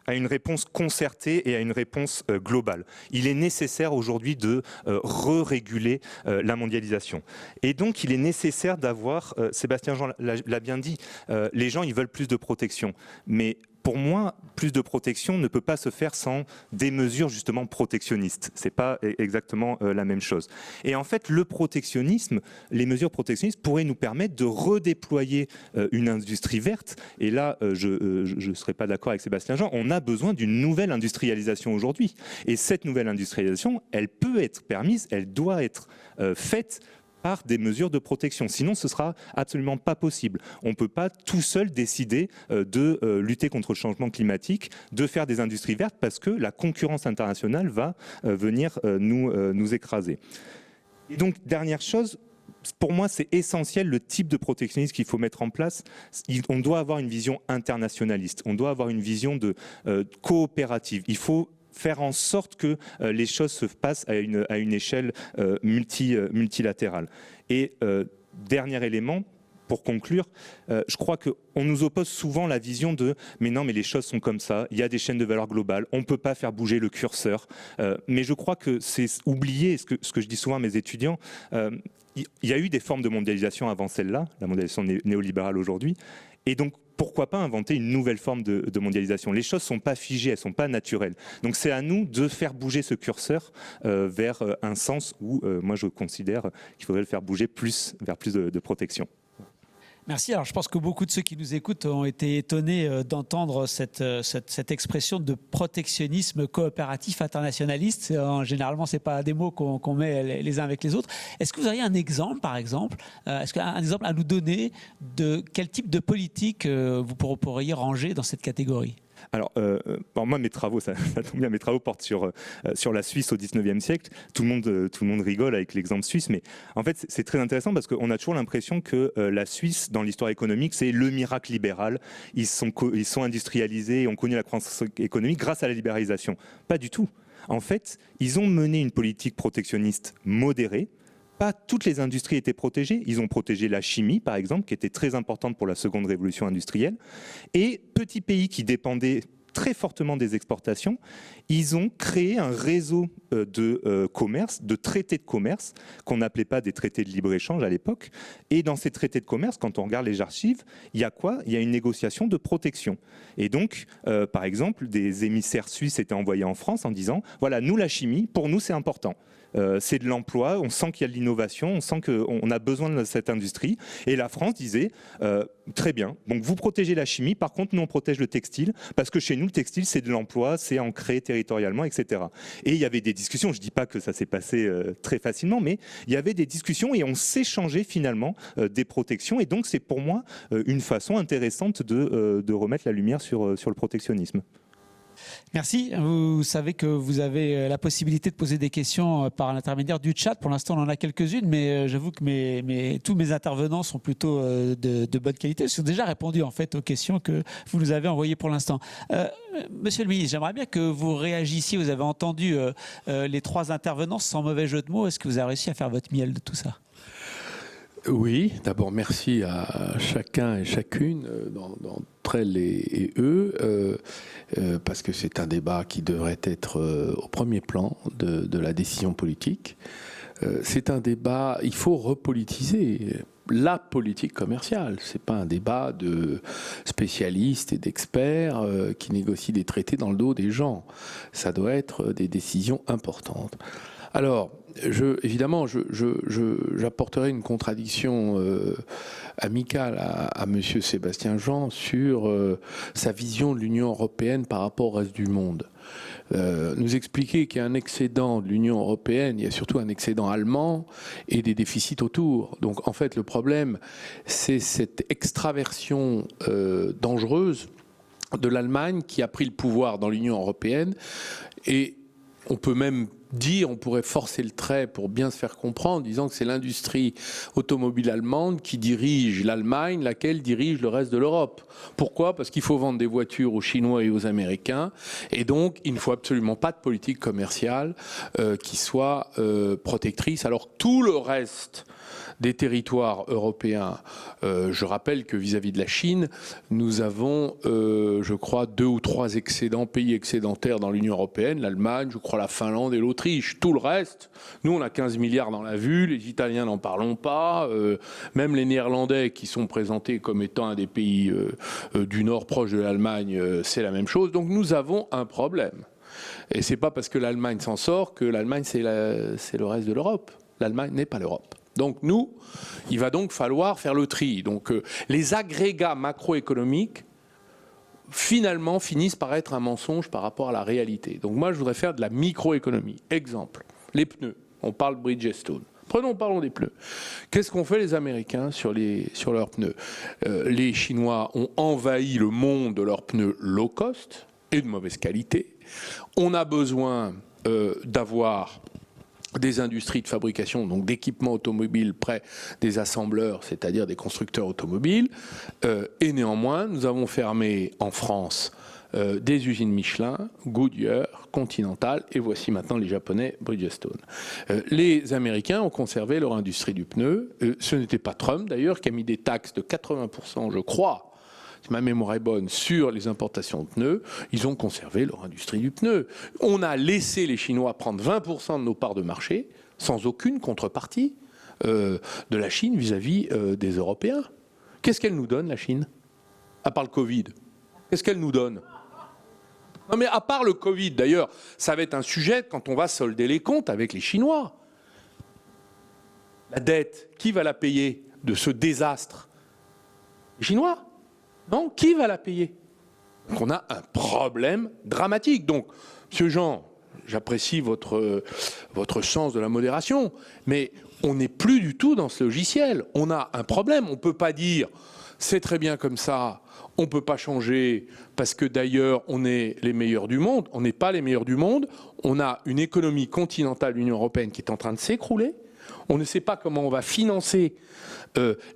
Speaker 6: réponse concertée et à une réponse globale. Il est nécessaire aujourd'hui de re-réguler la mondialisation. Et donc il est nécessaire d'avoir, Sébastien Jean l'a bien dit, les gens ils veulent plus de protection. Mais pour moi, plus de protection ne peut pas se faire sans des mesures justement protectionnistes. C'est pas exactement la même chose. Et en fait, le protectionnisme, les mesures protectionnistes pourraient nous permettre de redéployer une industrie verte. Et là, je ne serais pas d'accord avec Sébastien Jean. On a besoin d'une nouvelle industrialisation aujourd'hui. Et cette nouvelle industrialisation, elle peut être permise, elle doit être faite par des mesures de protection. Sinon, ce sera absolument pas possible. On ne peut pas tout seul décider de lutter contre le changement climatique, de faire des industries vertes, parce que la concurrence internationale va venir nous écraser. Et donc, dernière chose, pour moi, c'est essentiel le type de protectionnisme qu'il faut mettre en place. On doit avoir une vision internationaliste, on doit avoir une vision coopérative. Il faut faire en sorte que les choses se passent à une échelle multilatérale. Et dernier élément, pour conclure, je crois qu'on nous oppose souvent la vision de « mais non, mais les choses sont comme ça, il y a des chaînes de valeur globales, on ne peut pas faire bouger le curseur ». Mais je crois que c'est oublier, ce que je dis souvent à mes étudiants, il y a eu des formes de mondialisation avant celle-là, la mondialisation néolibérale aujourd'hui, et donc pourquoi pas inventer une nouvelle forme de mondialisation? Les choses ne sont pas figées, elles ne sont pas naturelles. Donc c'est à nous de faire bouger ce curseur vers un sens où moi je considère qu'il faudrait le faire bouger vers plus de protection.
Speaker 3: Merci. Alors, je pense que beaucoup de ceux qui nous écoutent ont été étonnés d'entendre cette expression de protectionnisme coopératif internationaliste. Généralement, ce n'est pas des mots qu'on met les uns avec les autres. Est-ce que vous auriez un exemple, par exemple, un exemple à nous donner de quel type de politique vous pourriez ranger dans cette catégorie ?
Speaker 6: Alors, moi, mes travaux, ça tombe bien, mes travaux portent sur la Suisse au 19e siècle. Tout le monde rigole avec l'exemple suisse, mais en fait, c'est très intéressant parce qu'on a toujours l'impression que la Suisse, dans l'histoire économique, c'est le miracle libéral. Ils sont industrialisés et ont connu la croissance économique grâce à la libéralisation. Pas du tout. En fait, ils ont mené une politique protectionniste modérée. Pas toutes les industries étaient protégées. Ils ont protégé la chimie, par exemple, qui était très importante pour la seconde révolution industrielle. Et petits pays qui dépendaient très fortement des exportations, ils ont créé un réseau de commerce, de traités de commerce, qu'on n'appelait pas des traités de libre-échange à l'époque. Et dans ces traités de commerce, quand on regarde les archives, il y a quoi? Il y a une négociation de protection. Et donc, par exemple, des émissaires suisses étaient envoyés en France en disant, voilà, nous, la chimie, pour nous, c'est important. C'est de l'emploi, on sent qu'il y a de l'innovation, on sent qu'on a besoin de cette industrie. Et la France disait, très bien, donc vous protégez la chimie, par contre nous on protège le textile, parce que chez nous le textile c'est de l'emploi, c'est ancré territorialement, etc. Et il y avait des discussions, je ne dis pas que ça s'est passé très facilement, mais il y avait des discussions et on s'échangeait finalement des protections. Et donc c'est pour moi une façon intéressante de remettre la lumière sur le protectionnisme.
Speaker 3: Merci. Vous savez que vous avez la possibilité de poser des questions par l'intermédiaire du chat. Pour l'instant, on en a quelques-unes, mais j'avoue que tous mes intervenants sont plutôt de bonne qualité. Ils ont déjà répondu en fait aux questions que vous nous avez envoyées pour l'instant. Monsieur le ministre, j'aimerais bien que vous réagissiez. Vous avez entendu les trois intervenants sans mauvais jeu de mots. Est-ce que vous avez réussi à faire votre miel de tout ça ?
Speaker 2: Oui, d'abord merci à chacun et chacune d'entre elles et eux, parce que c'est un débat qui devrait être au premier plan de la décision politique. C'est un débat, il faut repolitiser la politique commerciale. C'est pas un débat de spécialistes et d'experts qui négocient des traités dans le dos des gens. Ça doit être des décisions importantes. Alors, évidemment, j'apporterai une contradiction amicale à monsieur Sébastien Jean sur sa vision de l'Union européenne par rapport au reste du monde. Nous expliquer qu'il y a un excédent de l'Union européenne, il y a surtout un excédent allemand et des déficits autour. Donc en fait, le problème, c'est cette extraversion dangereuse de l'Allemagne qui a pris le pouvoir dans l'Union européenne et on peut même dire, on pourrait forcer le trait pour bien se faire comprendre, disant que c'est l'industrie automobile allemande qui dirige l'Allemagne, laquelle dirige le reste de l'Europe. Pourquoi ? Parce qu'il faut vendre des voitures aux Chinois et aux Américains, et donc il ne faut absolument pas de politique commerciale qui soit protectrice, alors que tout le reste des territoires européens, je rappelle que vis-à-vis de la Chine, nous avons, je crois, 2 ou 3 pays excédentaires dans l'Union européenne, l'Allemagne, je crois la Finlande et l'Autriche. Tout le reste, nous on a 15 milliards dans la vue, les Italiens n'en parlons pas, même les Néerlandais qui sont présentés comme étant un des pays du Nord proche de l'Allemagne, c'est la même chose. Donc nous avons un problème. Et c'est pas parce que l'Allemagne s'en sort que l'Allemagne c'est le reste de l'Europe. L'Allemagne n'est pas l'Europe. Donc nous, il va donc falloir faire le tri. Donc les agrégats macroéconomiques, finalement, finissent par être un mensonge par rapport à la réalité. Donc moi, je voudrais faire de la microéconomie. Exemple, les pneus. On parle Bridgestone. Parlons des pneus. Qu'est-ce qu'ont fait les Américains sur leurs pneus ? Les Chinois ont envahi le monde de leurs pneus low cost et de mauvaise qualité. On a besoin d'avoir des industries de fabrication, donc d'équipements automobiles près des assembleurs, c'est-à-dire des constructeurs automobiles. Et néanmoins, nous avons fermé en France des usines Michelin, Goodyear, Continental, et voici maintenant les Japonais, Bridgestone. Les Américains ont conservé leur industrie du pneu. Ce n'était pas Trump, d'ailleurs, qui a mis des taxes de 80%, je crois, si ma mémoire est bonne, sur les importations de pneus. Ils ont conservé leur industrie du pneu. On a laissé les Chinois prendre 20% de nos parts de marché, sans aucune contrepartie de la Chine vis-à-vis des Européens. Qu'est-ce qu'elle nous donne, la Chine ? À part le Covid. Qu'est-ce qu'elle nous donne ? Non mais à part le Covid, d'ailleurs, ça va être un sujet quand on va solder les comptes avec les Chinois. La dette, qui va la payer de ce désastre ? Les Chinois ? Non, qui va la payer ? Donc on a un problème dramatique. Donc, M. Jean, j'apprécie votre sens de la modération, mais on n'est plus du tout dans ce logiciel. On a un problème. On ne peut pas dire c'est très bien comme ça, on ne peut pas changer parce que d'ailleurs on est les meilleurs du monde. On n'est pas les meilleurs du monde. On a une économie continentale, l'Union européenne, qui est en train de s'écrouler. On ne sait pas comment on va financer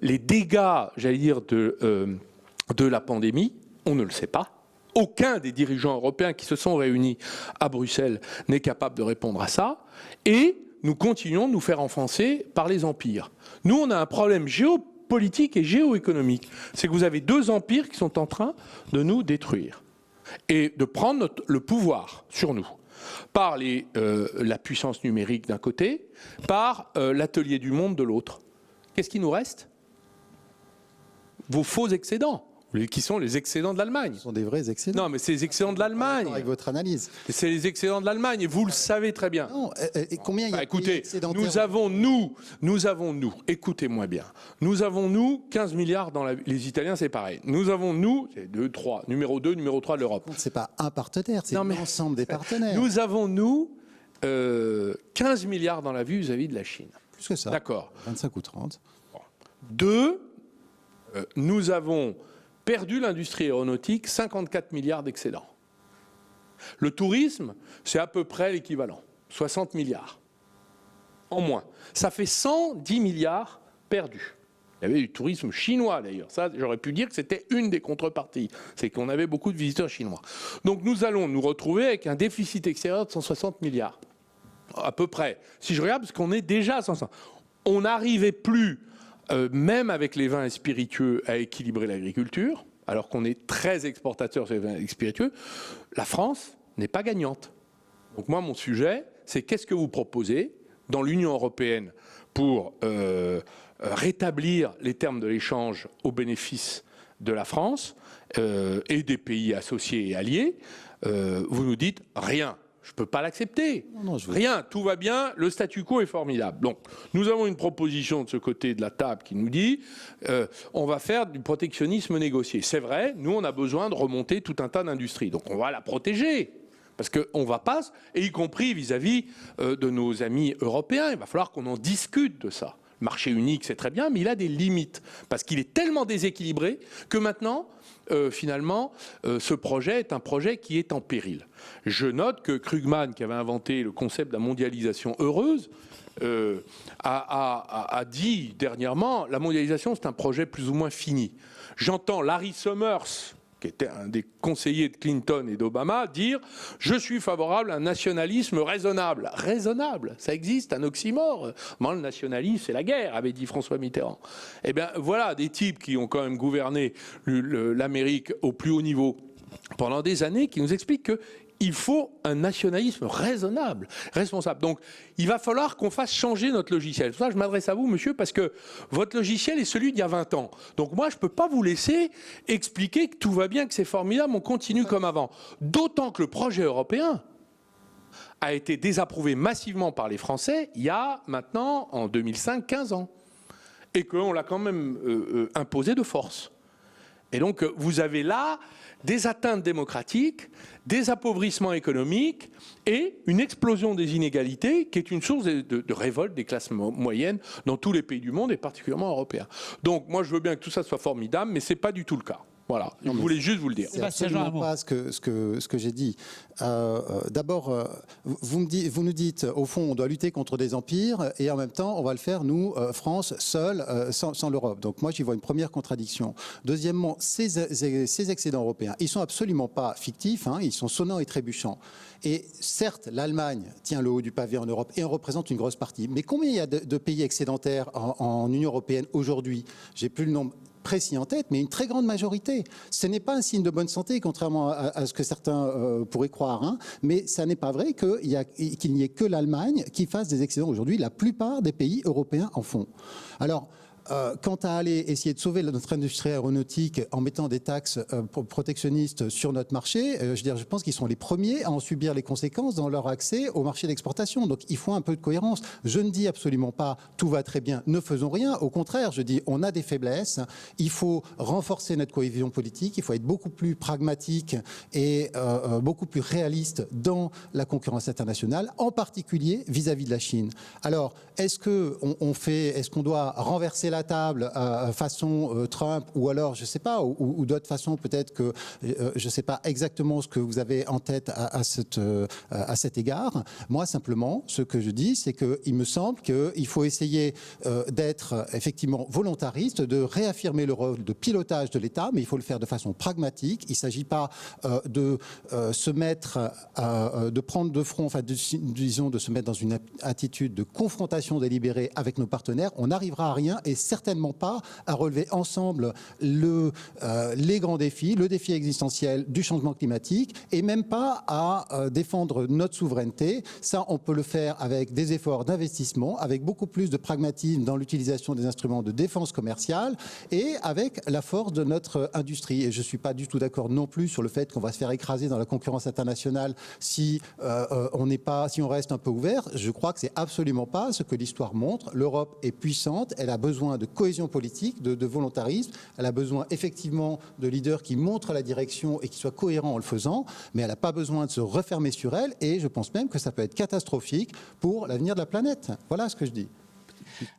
Speaker 2: les dégâts, j'allais dire, de la pandémie, on ne le sait pas. Aucun des dirigeants européens qui se sont réunis à Bruxelles n'est capable de répondre à ça. Et nous continuons de nous faire enfoncer par les empires. Nous, on a un problème géopolitique et géoéconomique. C'est que vous avez 2 empires qui sont en train de nous détruire et de prendre le pouvoir sur nous par la puissance numérique d'un côté, par l'atelier du monde de l'autre. Qu'est-ce qui nous reste ? Vos faux excédents. Qui sont les excédents de l'Allemagne.
Speaker 5: Ce sont des vrais excédents.
Speaker 2: Non, mais c'est les excédents de l'Allemagne.
Speaker 5: Avec votre analyse.
Speaker 2: C'est les excédents de l'Allemagne, et vous le savez très bien.
Speaker 5: Non, et combien il y a
Speaker 2: écoutez,
Speaker 5: d'excédentaires ?
Speaker 2: nous avons, écoutez-moi bien, nous avons, 15 milliards dans les Italiens, c'est pareil. Nous avons, c'est 2, 3, numéro 2, numéro 3 de l'Europe.
Speaker 5: C'est pas un partenaire, c'est l'ensemble des partenaires.
Speaker 2: Nous avons, 15 milliards dans la vue vis-à-vis de la Chine.
Speaker 5: Plus que ça.
Speaker 2: D'accord.
Speaker 5: 25 ou 30.
Speaker 2: 2, nous avons perdu l'industrie aéronautique, 54 milliards d'excédents. Le tourisme, c'est à peu près l'équivalent, 60 milliards en moins. Ça fait 110 milliards perdus. Il y avait du tourisme chinois d'ailleurs. Ça, j'aurais pu dire que c'était une des contreparties. C'est qu'on avait beaucoup de visiteurs chinois. Donc nous allons nous retrouver avec un déficit extérieur de 160 milliards. À peu près. Si je regarde, parce qu'on est déjà à 160. On n'arrivait plus même avec les vins et spiritueux, à équilibrer l'agriculture, alors qu'on est très exportateur sur les vins et spiritueux, la France n'est pas gagnante. Donc moi, mon sujet, c'est qu'est-ce que vous proposez dans l'Union européenne pour rétablir les termes de l'échange au bénéfice de la France et des pays associés et alliés. Vous nous dites rien. Je ne peux pas l'accepter. Rien, tout va bien, le statu quo est formidable. Donc, nous avons une proposition de ce côté de la table qui nous dit on va faire du protectionnisme négocié. C'est vrai, nous, on a besoin de remonter tout un tas d'industries. Donc, on va la protéger. Parce qu'on va pas, et y compris vis-à-vis de nos amis européens, il va falloir qu'on en discute de ça. Marché unique, c'est très bien, mais il a des limites, parce qu'il est tellement déséquilibré que maintenant, finalement, ce projet est un projet qui est en péril. Je note que Krugman, qui avait inventé le concept de la mondialisation heureuse, a dit dernièrement, la mondialisation, c'est un projet plus ou moins fini. J'entends Larry Summers, qui était un des conseillers de Clinton et d'Obama, dire « Je suis favorable à un nationalisme raisonnable ». Raisonnable, ça existe, un oxymore. Moi, le nationalisme, c'est la guerre, avait dit François Mitterrand. Eh bien, voilà des types qui ont quand même gouverné l'Amérique au plus haut niveau pendant des années, qui nous expliquent que il faut un nationalisme raisonnable, responsable. Donc, il va falloir qu'on fasse changer notre logiciel. C'est pour ça que je m'adresse à vous, monsieur, parce que votre logiciel est celui d'il y a 20 ans. Donc, moi, je ne peux pas vous laisser expliquer que tout va bien, que c'est formidable, on continue comme avant. D'autant que le projet européen a été désapprouvé massivement par les Français il y a maintenant, en 2005, 15 ans. Et qu'on l'a quand même imposé de force. Et donc, vous avez là des atteintes démocratiques, des appauvrissements économiques et une explosion des inégalités qui est une source de révolte des classes moyennes dans tous les pays du monde et particulièrement européens. Donc moi je veux bien que tout ça soit formidable, mais ce n'est pas du tout le cas. Voilà, je voulais juste vous le dire.
Speaker 5: C'est absolument pas ce que j'ai dit. D'abord, vous nous dites, au fond, on doit lutter contre des empires et en même temps, on va le faire, nous, France, seul, sans l'Europe. Donc moi, j'y vois une première contradiction. Deuxièmement, ces excédents européens, ils sont absolument pas fictifs, hein, ils sont sonnants et trébuchants. Et certes, l'Allemagne tient le haut du pavé en Europe et en représente une grosse partie. Mais combien il y a de pays excédentaires en Union européenne aujourd'hui? J'ai plus le nombre précis en tête, mais une très grande majorité. Ce n'est pas un signe de bonne santé, contrairement à ce que certains pourraient croire. Hein, mais ça n'est pas vrai qu'il n'y ait que l'Allemagne qui fasse des excédents aujourd'hui. La plupart des pays européens en font. Alors, quant à aller essayer de sauver notre industrie aéronautique en mettant des taxes protectionnistes sur notre marché, je pense qu'ils sont les premiers à en subir les conséquences dans leur accès au marché d'exportation. Donc il faut un peu de cohérence. Je ne dis absolument pas tout va très bien, ne faisons rien. Au contraire, je dis on a des faiblesses, il faut renforcer notre cohésion politique, il faut être beaucoup plus pragmatique et beaucoup plus réaliste dans la concurrence internationale, en particulier vis-à-vis de la Chine. Alors, est-ce qu'on doit renverser la table façon Trump ou alors je sais pas ou d'autres façons peut-être que je sais pas exactement ce que vous avez en tête à cet égard. Moi simplement ce que je dis c'est que il me semble qu'il faut essayer d'être effectivement volontariste, de réaffirmer le rôle de pilotage de l'État, mais il faut le faire de façon pragmatique. Il s'agit pas de se mettre de prendre de front, enfin disons de se mettre dans une attitude de confrontation délibérée avec nos partenaires. On n'arrivera à rien et certainement pas à relever ensemble les grands défis, le défi existentiel du changement climatique et même pas à défendre notre souveraineté. Ça, on peut le faire avec des efforts d'investissement, avec beaucoup plus de pragmatisme dans l'utilisation des instruments de défense commerciale et avec la force de notre industrie. Et je ne suis pas du tout d'accord non plus sur le fait qu'on va se faire écraser dans la concurrence internationale si on reste un peu ouvert. Je crois que c'est absolument pas ce que l'histoire montre. L'Europe est puissante, elle a besoin de cohésion politique, de volontarisme. Elle a besoin effectivement de leaders qui montrent la direction et qui soient cohérents en le faisant, mais elle n'a pas besoin de se refermer sur elle et je pense même que ça peut être catastrophique pour l'avenir de la planète. Voilà ce que je dis.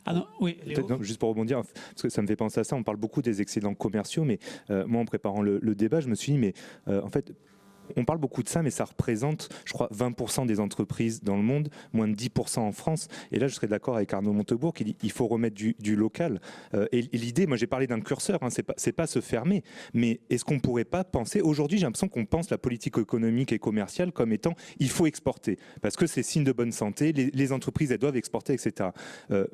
Speaker 3: Ah non, oui,
Speaker 6: non, juste pour rebondir, parce que ça me fait penser à ça, on parle beaucoup des excédents commerciaux, mais moi en préparant le débat, je me suis dit, mais en fait, on parle beaucoup de ça, mais ça représente, je crois, 20% des entreprises dans le monde, moins de 10% en France. Et là, je serais d'accord avec Arnaud Montebourg qui dit qu'il faut remettre du local. Et l'idée, moi j'ai parlé d'un curseur, hein, c'est pas se fermer, mais est-ce qu'on pourrait pas penser, aujourd'hui j'ai l'impression qu'on pense la politique économique et commerciale comme étant, il faut exporter, parce que c'est signe de bonne santé, les entreprises elles doivent exporter, etc.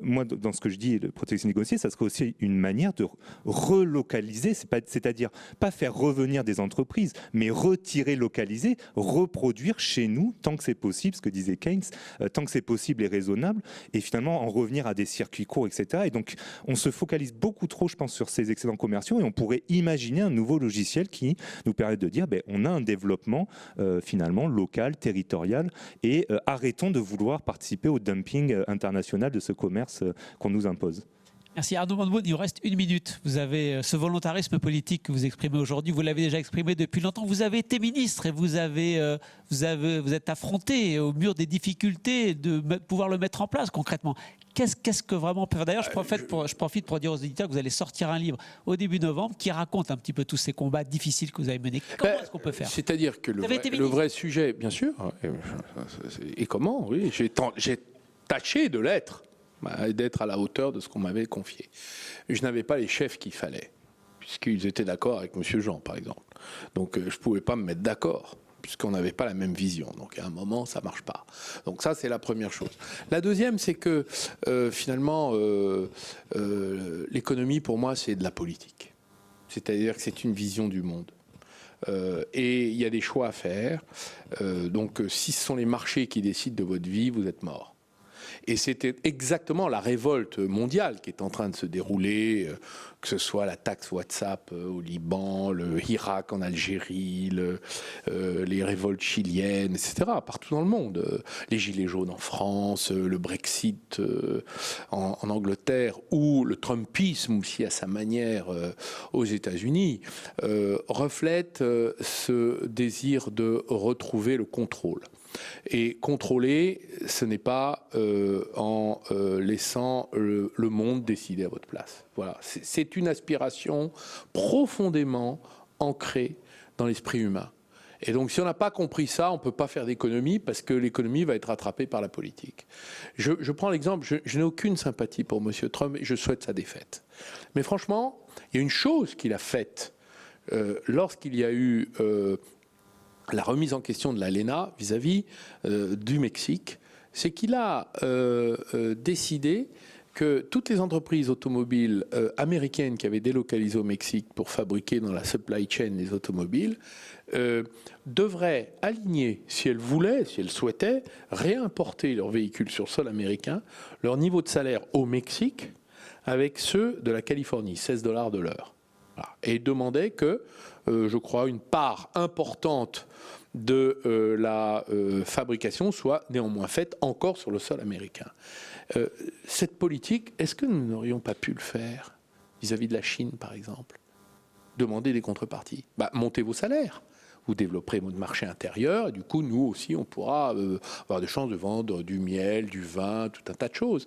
Speaker 6: Moi, dans ce que je dis, le protection négociée, ça serait aussi une manière de relocaliser, c'est-à-dire pas faire revenir des entreprises, mais retirer localiser, reproduire chez nous, tant que c'est possible, ce que disait Keynes, tant que c'est possible et raisonnable, et finalement en revenir à des circuits courts, etc. Et donc, on se focalise beaucoup trop, je pense, sur ces excédents commerciaux, et on pourrait imaginer un nouveau logiciel qui nous permet de dire, on a un développement finalement local, territorial, et arrêtons de vouloir participer au dumping international de ce commerce qu'on nous impose.
Speaker 3: Merci Arnaud Montebourg, il vous reste 1 minute. Vous avez ce volontarisme politique que vous exprimez aujourd'hui, vous l'avez déjà exprimé depuis longtemps. Vous avez été ministre et vous êtes affronté au mur des difficultés de pouvoir le mettre en place concrètement. Qu'est-ce que vraiment on peut faire? D'ailleurs, je profite pour dire aux éditeurs que vous allez sortir un livre au début novembre qui raconte un petit peu tous ces combats difficiles que vous avez menés. Comment est-ce qu'on peut faire?
Speaker 2: C'est-à-dire que le vrai sujet, bien sûr, et comment, oui, j'ai tâché de l'être, d'être à la hauteur de ce qu'on m'avait confié. Je n'avais pas les chefs qu'il fallait, puisqu'ils étaient d'accord avec M. Jean, par exemple. Donc je ne pouvais pas me mettre d'accord, puisqu'on n'avait pas la même vision. Donc à un moment, ça ne marche pas. Donc ça, c'est la première chose. La deuxième, c'est que finalement, l'économie, pour moi, c'est de la politique. C'est-à-dire que c'est une vision du monde. Et il y a des choix à faire. Donc si ce sont les marchés qui décident de votre vie, vous êtes mort. Et c'était exactement la révolte mondiale qui est en train de se dérouler, que ce soit la taxe WhatsApp au Liban, le Irak en Algérie, les révoltes chiliennes, etc., partout dans le monde. Les gilets jaunes en France, le Brexit en Angleterre, ou le Trumpisme aussi à sa manière aux États-Unis, reflètent ce désir de retrouver le contrôle. Et contrôler, ce n'est pas en laissant le monde décider à votre place. Voilà, c'est une aspiration profondément ancrée dans l'esprit humain. Et donc, si on n'a pas compris ça, on ne peut pas faire d'économie parce que l'économie va être rattrapée par la politique. Je prends l'exemple, je n'ai aucune sympathie pour M. Trump et je souhaite sa défaite. Mais franchement, il y a une chose qu'il a faite lorsqu'il y a eu la remise en question de l'ALENA vis-à-vis du Mexique, c'est qu'il a décidé que toutes les entreprises automobiles américaines qui avaient délocalisé au Mexique pour fabriquer dans la supply chain les automobiles devraient aligner, si elles voulaient, si elles souhaitaient, réimporter leurs véhicules sur sol américain, leur niveau de salaire au Mexique avec ceux de la Californie, $16 de l'heure. Voilà. Et demandait que, je crois, une part importante de la fabrication soit néanmoins faite encore sur le sol américain. Cette politique, est-ce que nous n'aurions pas pu le faire vis-à-vis de la Chine, par exemple? Demander des contreparties. Montez vos salaires. Vous développerez votre marché intérieur, et du coup, nous aussi, on pourra avoir des chances de vendre du miel, du vin, tout un tas de choses.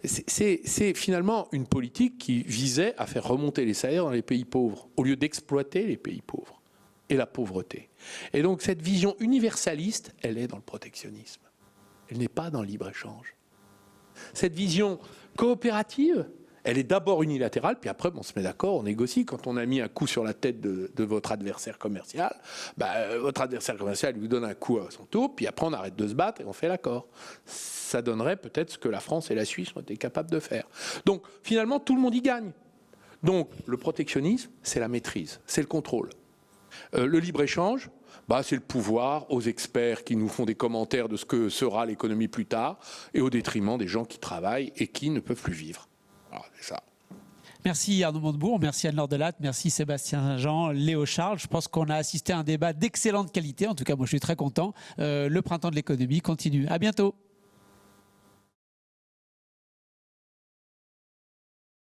Speaker 2: C'est finalement une politique qui visait à faire remonter les salaires dans les pays pauvres, au lieu d'exploiter les pays pauvres et la pauvreté. Et donc, cette vision universaliste, elle est dans le protectionnisme. Elle n'est pas dans le libre-échange. Cette vision coopérative, elle est d'abord unilatérale, puis après, on se met d'accord, on négocie. Quand on a mis un coup sur la tête de votre adversaire commercial, votre adversaire commercial lui donne un coup à son tour, puis après, on arrête de se battre et on fait l'accord. Ça donnerait peut-être ce que la France et la Suisse ont été capables de faire. Donc, finalement, tout le monde y gagne. Donc, le protectionnisme, c'est la maîtrise, c'est le contrôle. Le libre-échange, c'est le pouvoir aux experts qui nous font des commentaires de ce que sera l'économie plus tard, et au détriment des gens qui travaillent et qui ne peuvent plus vivre. C'est ça.
Speaker 3: Merci Arnaud Montebourg, merci Anne-Laure Delatte, merci Sébastien Jean, Léo Charles. Je pense qu'on a assisté à un débat d'excellente qualité. En tout cas, moi, je suis très content. Le printemps de l'économie continue. À bientôt.